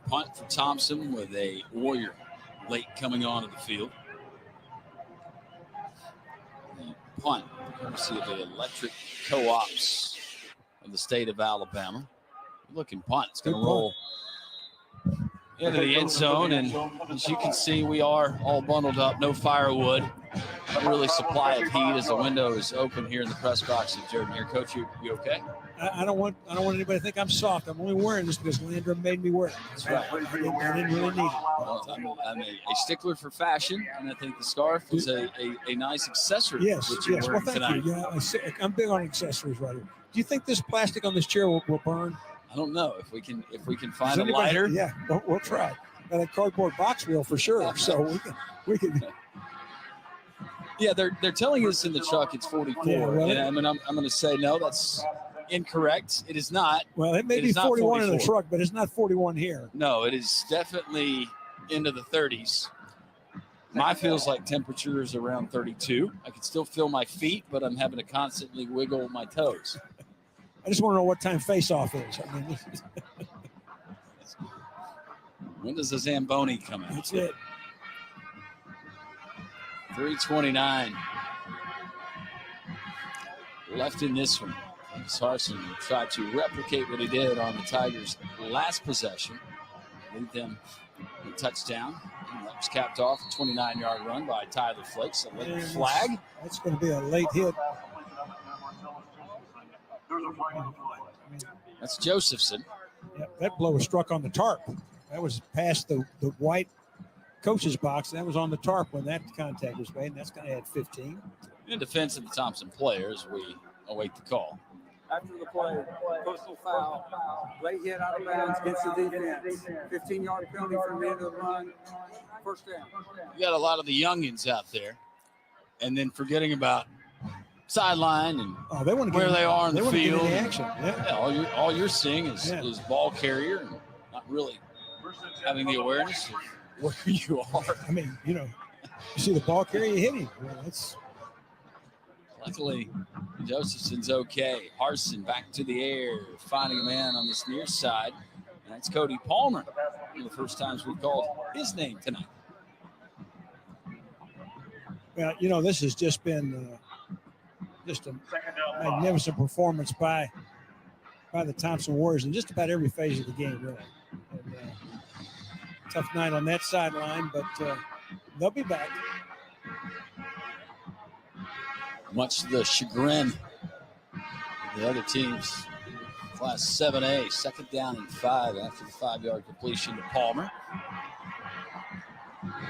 punt for Thompson with a Warrior late coming onto the field. The punt, courtesy of the electric co-ops of the state of Alabama. Looking punt. It's going to roll into the end zone, and as you can see, we are all bundled up, no firewood, really supply of heat as the window is open here in the press box of Jordan here. Coach, you okay? I don't want anybody to think I'm soft. I'm only wearing this because Landrum made me wear it. That's right. I didn't really need it. Well, I'm a stickler for fashion, and I think the scarf is a nice accessory. Yes. Well, thank tonight. you. Yeah, I'm big on accessories right here. Do you think this plastic on this chair will burn? I don't know if we can find a lighter. Yeah, we'll try. Got a cardboard box wheel for sure, so we can. Yeah, they're telling us in the truck it's 44. Yeah, well, and I'm going to say no, that's incorrect. It is not. Well, it may be 41 in the truck, but it's not 41 here. No, it is definitely into the 30s. My feels like temperature is around 32. I can still feel my feet, but I'm having to constantly wiggle my toes. I just want to know what time face-off is. I mean, when does the Zamboni come in? That's it. 3:29 left in this one. Sarson tried to replicate what he did on the Tigers' last possession, lead them a touchdown. And that was capped off a 29-yard run by Tyler Flakes. A late flag. That's going to be a late hit. That's Josephson. Yep, that blow was struck on the tarp. That was past the white coach's box. That was on the tarp when that contact was made, and that's going to add 15. In defense of the Thompson players, we await the call. After the play, personal foul, late hit out of bounds, gets the defense. 15-yard penalty from the end of the run. First down. You got a lot of the youngins out there, and then forgetting about sideline and they want to where they are in the field. Get action. Yeah. All you're seeing is ball carrier, and not really having the awareness of where you are. I mean, you see the ball carrier, you hit him. Well, that's. Luckily, Josephson's okay. Harson back to the air, finding a man on this near side. And that's Cody Palmer. One of the first times we've called his name tonight. Well, this has just been just a magnificent performance by the Thompson Warriors in just about every phase of the game, really. And, tough night on that sideline, but they'll be back. Much to the chagrin of the other teams. Class 7A, second down and 5 after the 5-yard completion to Palmer.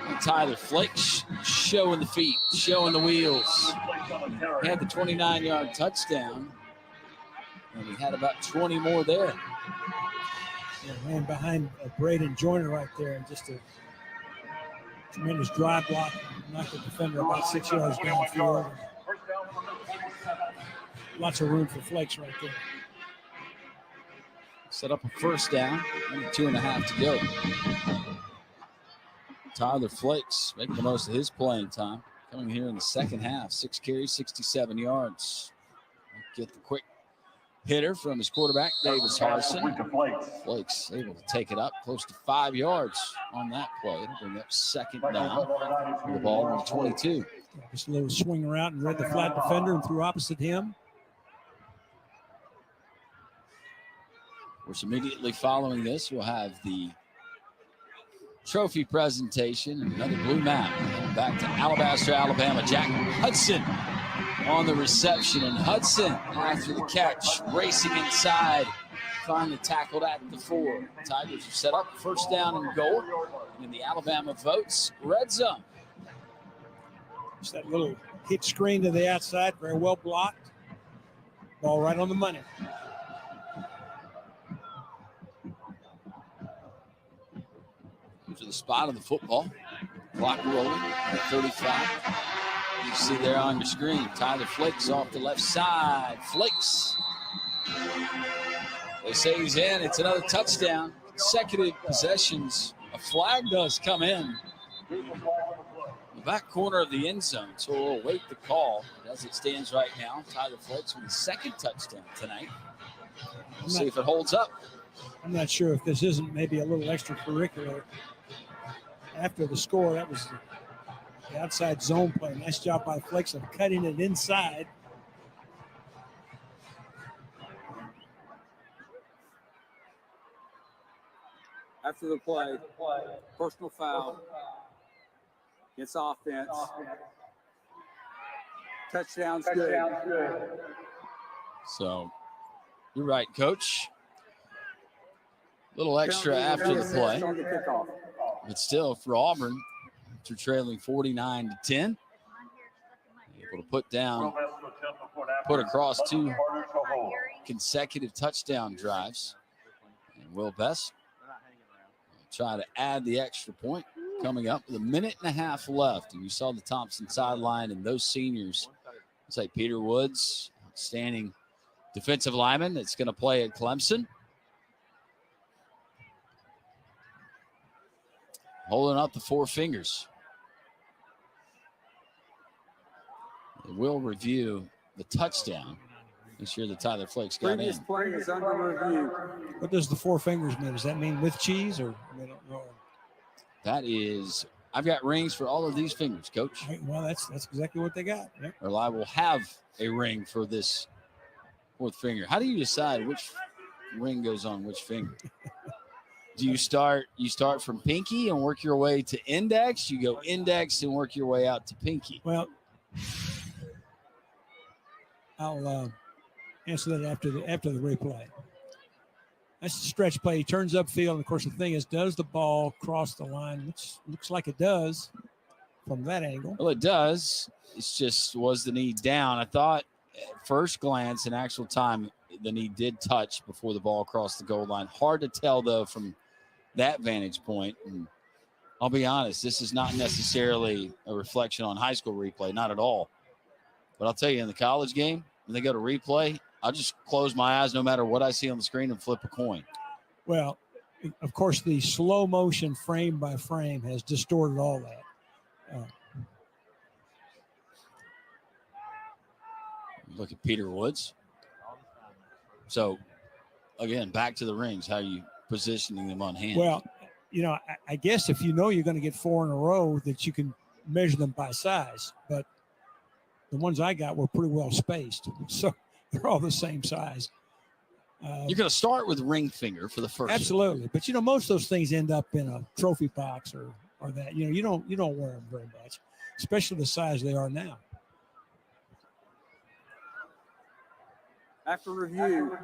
And Tyler Flake showing the feet, showing the wheels. He had the 29-yard touchdown, and he had about 20 more there. Man behind Braden Joyner right there, and just a tremendous drive block. Knocked the defender about 6 yards downfield. Lots of room for Flakes right there. Set up a first down, only 2.5 to go. Tyler Flakes making the most of his playing time. Coming here in the second half, 6 carries, 67 yards. Get the quick hitter from his quarterback, Davis Harson. Flakes able to take it up close to 5 yards on that play. It'll bring up second down. The ball on 22. Just a little swing around and read the flat defender and threw opposite him. Of course, immediately following this, we'll have the trophy presentation and another blue map. Back to Alabaster, Alabama. Jack Hudson on the reception, and Hudson after the catch, racing inside, finally tackled at the 4. Tigers are set up, first down and goal, and the Alabama votes red zone. Just that little hit screen to the outside, very well blocked. Ball right on the money. To the spot of the football. Clock rolling at 35. You see there on your screen, Tyler Flakes off the left side. Flakes. They say he's in. It's another touchdown. Consecutive possessions. A flag does come in. The back corner of the end zone. So we'll await the call. As it stands right now, Tyler Flakes with his second touchdown tonight. We'll see if it holds up. I'm not sure if this isn't maybe a little extracurricular. After the score, that was the outside zone play. Nice job by Flakes of cutting it inside. After the play, personal foul. It's offense. Touchdown's good. So you're right, Coach. A little extra after the play. But still, for Auburn, after trailing 49-10, able to put across 2 consecutive touchdown drives. And Will Best will try to add the extra point coming up with 1.5 minutes left. And you saw the Thompson sideline and those seniors. It's like Peter Woods, outstanding defensive lineman that's going to play at Clemson. Holding up the 4 fingers. They will review the touchdown. Make sure that Tyler Flakes got Previous in. play is under review. What does the 4 fingers mean? Does that mean with cheese or I don't know? That is, I've got rings for all of these fingers, Coach. Right, well, that's exactly what they got. Yep. Or I will have a ring for this 4th finger. How do you decide which ring goes on which finger? Do you start from pinky and work your way to index? You go index and work your way out to pinky. Well, I'll answer that after the replay. That's the stretch play. He turns upfield, and of course the thing is, does the ball cross the line? Which looks like it does from that angle. Well, it does. It's just, was the knee down? I thought at first glance in actual time the knee did touch before the ball crossed the goal line. Hard to tell, though, from that vantage point. And I'll be honest, this is not necessarily a reflection on high school replay, not at all. But I'll tell you, in the college game, when they go to replay, I'll just close my eyes no matter what I see on the screen and flip a coin. Well, of course, the slow motion frame by frame has distorted all that. Look at Peter Woods. So, again, back to the rings. How are you positioning them on hand? Well, I guess if you know you're going to get 4 in a row, that you can measure them by size. But the ones I got were pretty well spaced. So they're all the same size. You're going to start with ring finger for the first. Absolutely. But, most of those things end up in a trophy box or that. You don't wear them very much, especially the size they are now. After review,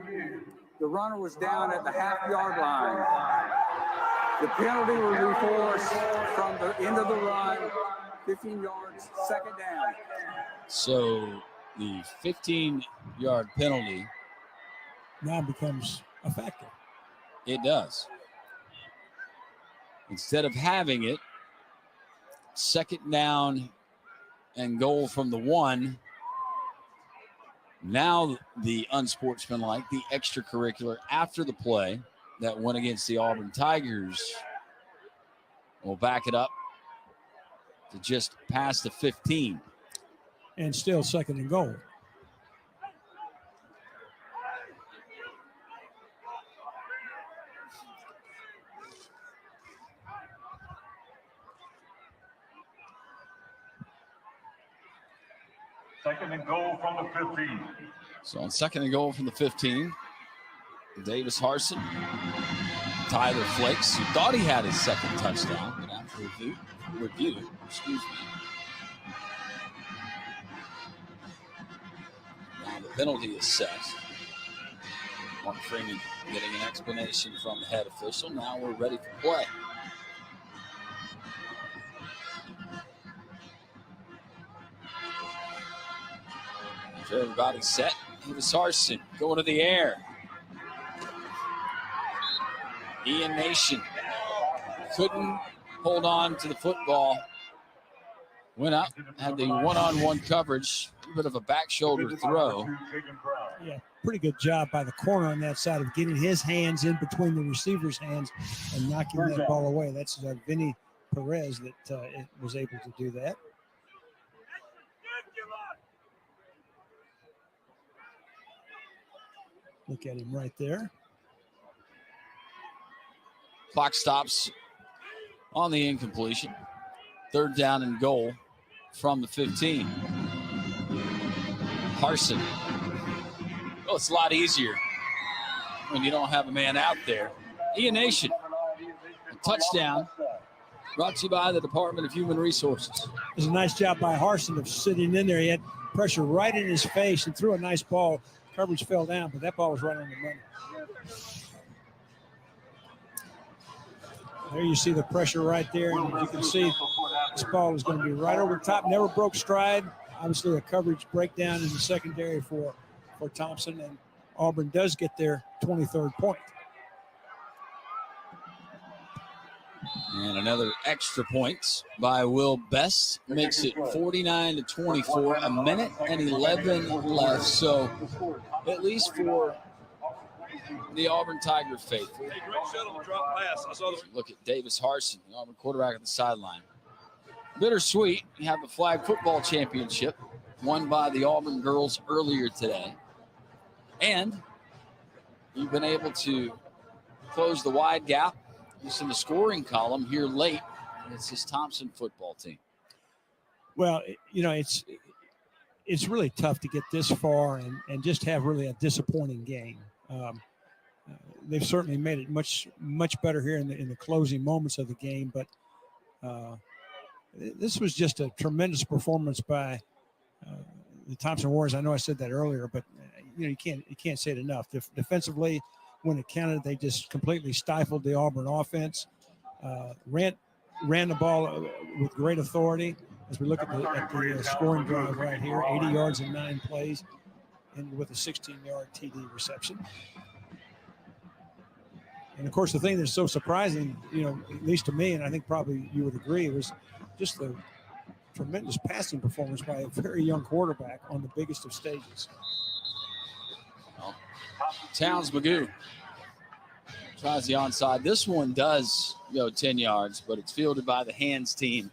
the runner was down at the half-yard line. The penalty will be forced from the end of the run, 15 yards, second down. So the 15-yard penalty now becomes a factor. It does. Instead of having it, second down and goal from the 1, now the unsportsmanlike, the extracurricular after the play that went against the Auburn Tigers will back it up to just past the 15. And still second and goal. Second and goal from the 15. So on second and goal from the 15, Davis Harson, Tyler Flakes, who thought he had his second touchdown, but after review, now the penalty is set. Mark Freeman getting an explanation from the head official. Now we're ready for play. Everybody's set. Davis Harson going to the air. Ian Nation couldn't hold on to the football. Went up, had the one-on-one coverage. A little bit of a back shoulder throw. Yeah, pretty good job by the corner on that side of getting his hands in between the receiver's hands and knocking that ball away. That's Vinny Perez that was able to do that. Look at him right there. Clock stops on the incompletion. Third down and goal from the 15. Harson. Well, it's a lot easier when you don't have a man out there. Ian Nation, a touchdown brought to you by the Department of Human Resources. It was a nice job by Harson of sitting in there. He had pressure right in his face and threw a nice ball. Coverage fell down, but that ball was right on the money. There you see the pressure right there. And you can see this ball is going to be right over the top. Never broke stride. Obviously, a coverage breakdown in the secondary for Thompson, and Auburn does get their 23rd point. And another extra points by Will Best makes it 49-24, a minute and 11 left. So at least for the Auburn Tiger faithful. Look at Davis Harson, the Auburn quarterback at the sideline. Bittersweet, you have the flag football championship won by the Auburn girls earlier today. And you've been able to close the wide gap just in the scoring column here late. It's this Thompson football team. Well, it's really tough to get this far and just have really a disappointing game. They've certainly made it much better here in the closing moments of the game, but this was just a tremendous performance by the Thompson Warriors. I know I said that earlier, but you can't say it enough. Defensively, when it counted, they just completely stifled the Auburn offense. Ran the ball with great authority. As we look at the scoring drive right here, 80 yards in 9 plays. and with a 16-yard TD reception. And of course, the thing that's so surprising, at least to me, and I think probably you would agree, was just the tremendous passing performance by a very young quarterback on the biggest of stages. Well, Towns Magoo tries the onside. This one does go 10 yards, but it's fielded by the hands team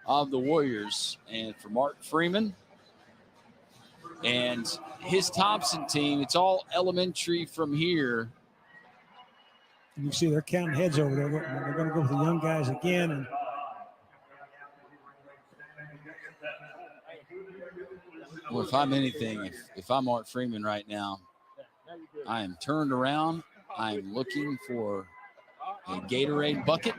of the Warriors. And for Mark Freeman and his Thompson team, it's all elementary from here. And you see they're counting heads over there. They're going to go with the young guys again. And well, if I'm anything, if I'm Mark Freeman right now, I am turned around. I'm looking for a Gatorade bucket,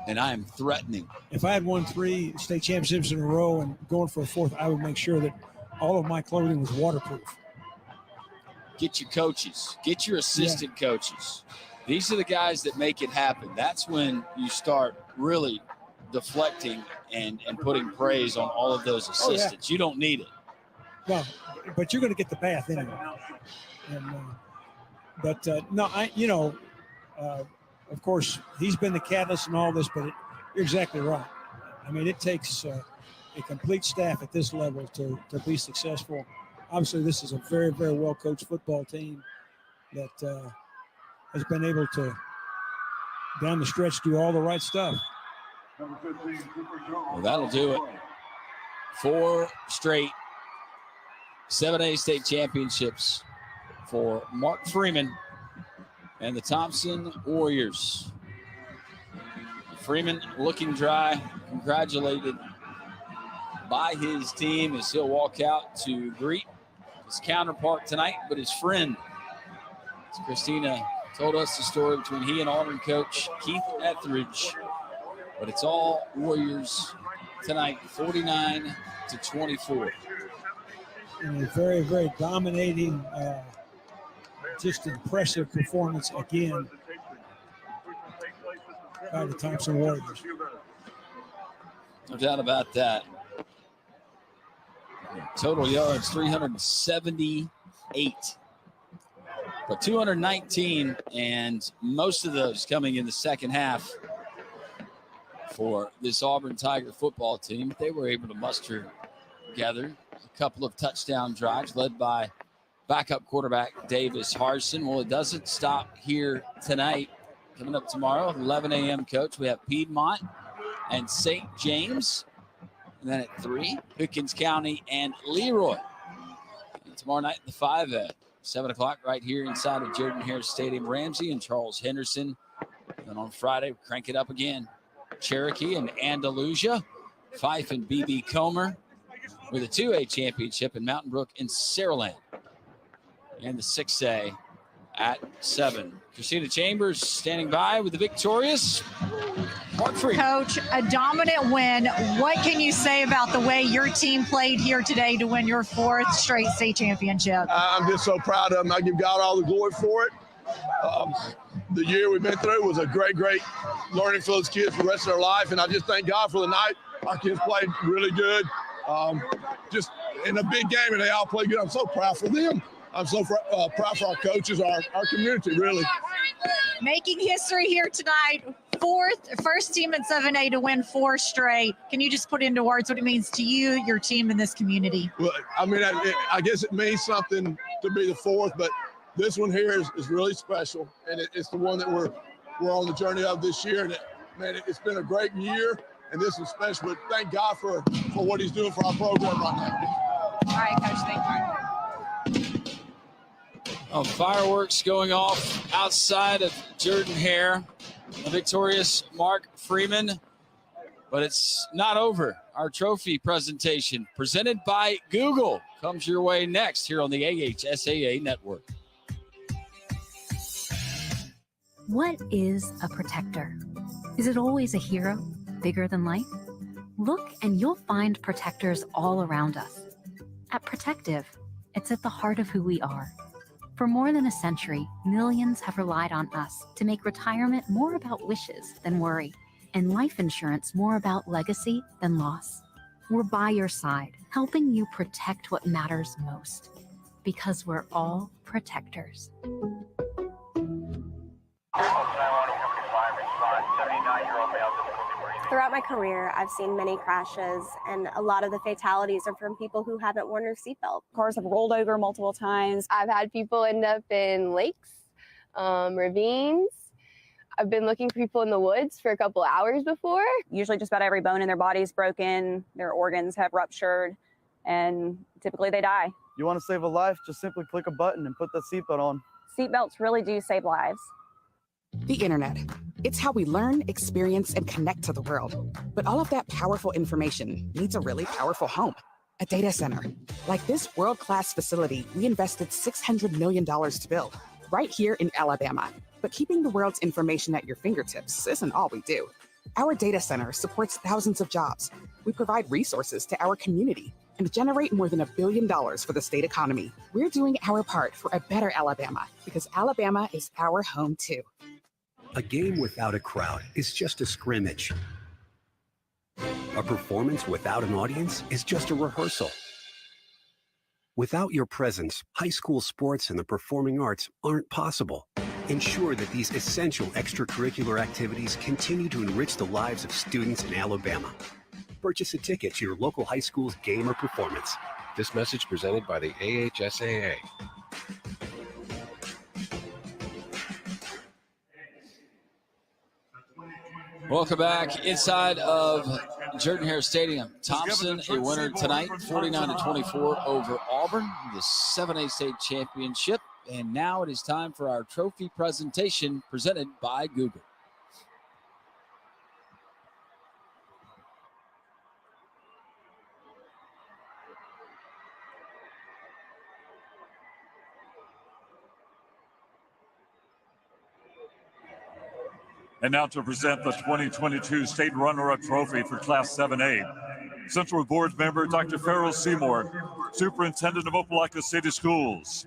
and I am threatening. If I had won 3 state championships in a row and going for a 4th, I would make sure that all of my clothing was waterproof. Get your coaches. Get your assistant coaches. These are the guys that make it happen. That's when you start really deflecting and putting praise on all of those assistants. You don't need it. No, but you're going to get the bath anyway. And, of course, he's been the catalyst in all this, but you're exactly right. I mean, it takes a complete staff at this level to be successful. Obviously, this is a very, very well-coached football team that has been able to, down the stretch, do all the right stuff. Well, that'll do it. 4 straight 7A state championships for Mark Freeman and the Thompson Warriors. Freeman looking dry, congratulated by his team as he'll walk out to greet his counterpart tonight, but his friend. As Christina told us the story between he and Auburn coach Keith Etheridge, but it's all Warriors tonight, 49-24. And a very, very dominating, just impressive performance again by the Thompson Warriors. No doubt about that. Total yards, 378. But 219, and most of those coming in the second half for this Auburn Tiger football team. They were able to muster together a couple of touchdown drives led by backup quarterback Davis Harson. Well, it doesn't stop here tonight. Coming up tomorrow, 11 a.m. coach, we have Piedmont and St. James. And then at 3, Pickens County and Leroy. And tomorrow night, the 5A, 7 o'clock right here inside of Jordan Hare Stadium. Ramsey and Charles Henderson. And then on Friday, we crank it up again. Cherokee and Andalusia. Fife and B.B. Comer with a 2A championship in Mountain Brook and Saraland. And the 6A at 7. Christina Chambers standing by with the victorious Mark Freeman. Coach, a dominant win. What can you say about the way your team played here today to win your 4th straight state championship? I'm just so proud of them. I give God all the glory for it. The year we've been through was a great learning for those kids for the rest of their life, and I just thank God for the night. Our kids played really good, just in a big game, and they all played good. I'm so proud for them. I'm so proud for our coaches, our community, really. Making history here tonight. First team in 7A to win 4 straight. Can you just put into words what it means to you, your team, and this community? Well, I mean, I guess it means something to be the 4th, but this one here is really special, and it's the one that we're on the journey of this year. And it's been a great year, and this is special. But thank God for what He's doing for our program right now. All right, Coach. Thank you. Fireworks going off outside of Jordan Hare. The victorious Mark Freeman. But it's not over. Our trophy presentation presented by Google comes your way next here on the AHSAA Network. What is a protector? Is it always a hero, bigger than life? Look and you'll find protectors all around us. At Protective, it's at the heart of who we are. For more than a century, millions have relied on us to make retirement more about wishes than worry, and life insurance more about legacy than loss. We're by your side, helping you protect what matters most. Because we're all protectors. Throughout my career, I've seen many crashes, and a lot of the fatalities are from people who haven't worn their seatbelt. Cars have rolled over multiple times. I've had people end up in lakes, ravines. I've been looking for people in the woods for a couple hours before. Usually just about every bone in their body is broken, their organs have ruptured, and typically they die. You want to save a life, just simply click a button and put the seatbelt on. Seatbelts really do save lives. The internet. It's how we learn, experience, and connect to the world. But all of that powerful information needs a really powerful home, a data center. Like this world-class facility we invested $600 million to build, right here in Alabama. But keeping the world's information at your fingertips isn't all we do. Our data center supports thousands of jobs. We provide resources to our community and generate more than $1 billion for the state economy. We're doing our part for a better Alabama because Alabama is our home too. A game without a crowd is just a scrimmage. A performance without an audience is just a rehearsal. Without your presence, high school sports and the performing arts aren't possible. Ensure that these essential extracurricular activities continue to enrich the lives of students in Alabama. Purchase a ticket to your local high school's game or performance. This message presented by the AHSAA. Welcome back inside of Jordan-Hare Stadium. Thompson, a winner tonight, 49-24 over Auburn, the 7A state championship. And now it is time for our trophy presentation presented by Google. And now to present the 2022 State Runner-Up Trophy for Class 7A. Central Board member Dr. Farrell Seymour, Superintendent of Opelika City Schools,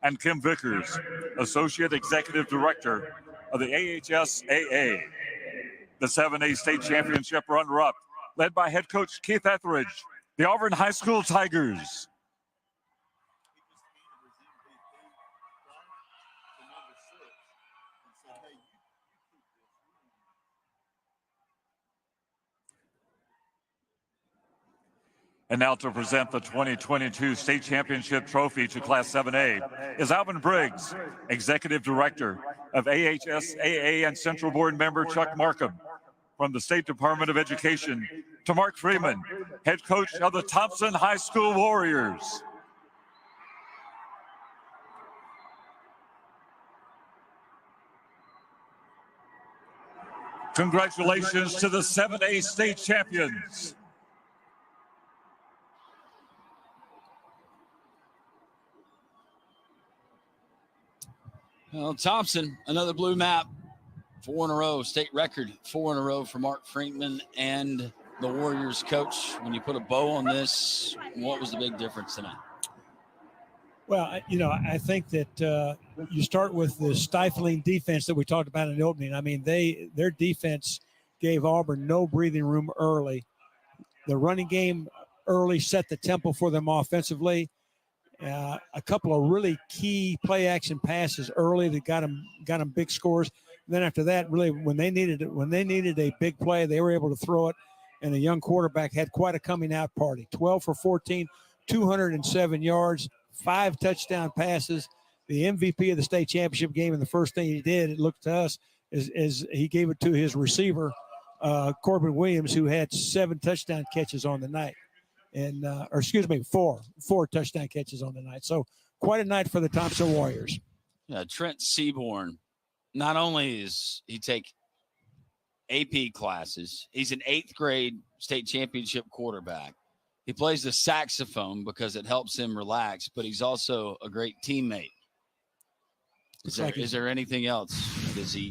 and Kim Vickers, Associate Executive Director of the AHSAA. The 7A State Championship runner-up, led by head coach Keith Etheridge, the Auburn High School Tigers. And now to present the 2022 State Championship Trophy to Class 7A is Alvin Briggs, Executive Director of AHSAA and Central Board member Chuck Markham. From the State Department of Education, to Mark Freeman, head coach of the Thompson High School Warriors. Congratulations to the 7A State Champions. Well, Thompson, another blue map, 4 in a row, state record, 4 in a row for Mark Freeman and the Warriors coach. When you put a bow on this, what was the big difference tonight? Well, I think that you start with the stifling defense that we talked about in the opening. I mean, their defense gave Auburn no breathing room early. The running game early set the tempo for them offensively. A couple of really key play action passes early that got them big scores. And then after that, really when they needed a big play, they were able to throw it. And the young quarterback had quite a coming out party. 12 for 14, 207 yards, 5 touchdown passes. The MVP of the state championship game, and the first thing he did, it looked to us, is he gave it to his receiver, Corbin Williams, who had 7 touchdown catches on the night. And four touchdown catches on the night. So quite a night for the Thompson Warriors. Yeah, Trent Seaborn, not only is he take AP classes, he's an 8th grade state championship quarterback. He plays the saxophone because it helps him relax, but he's also a great teammate. Is there anything else? Does he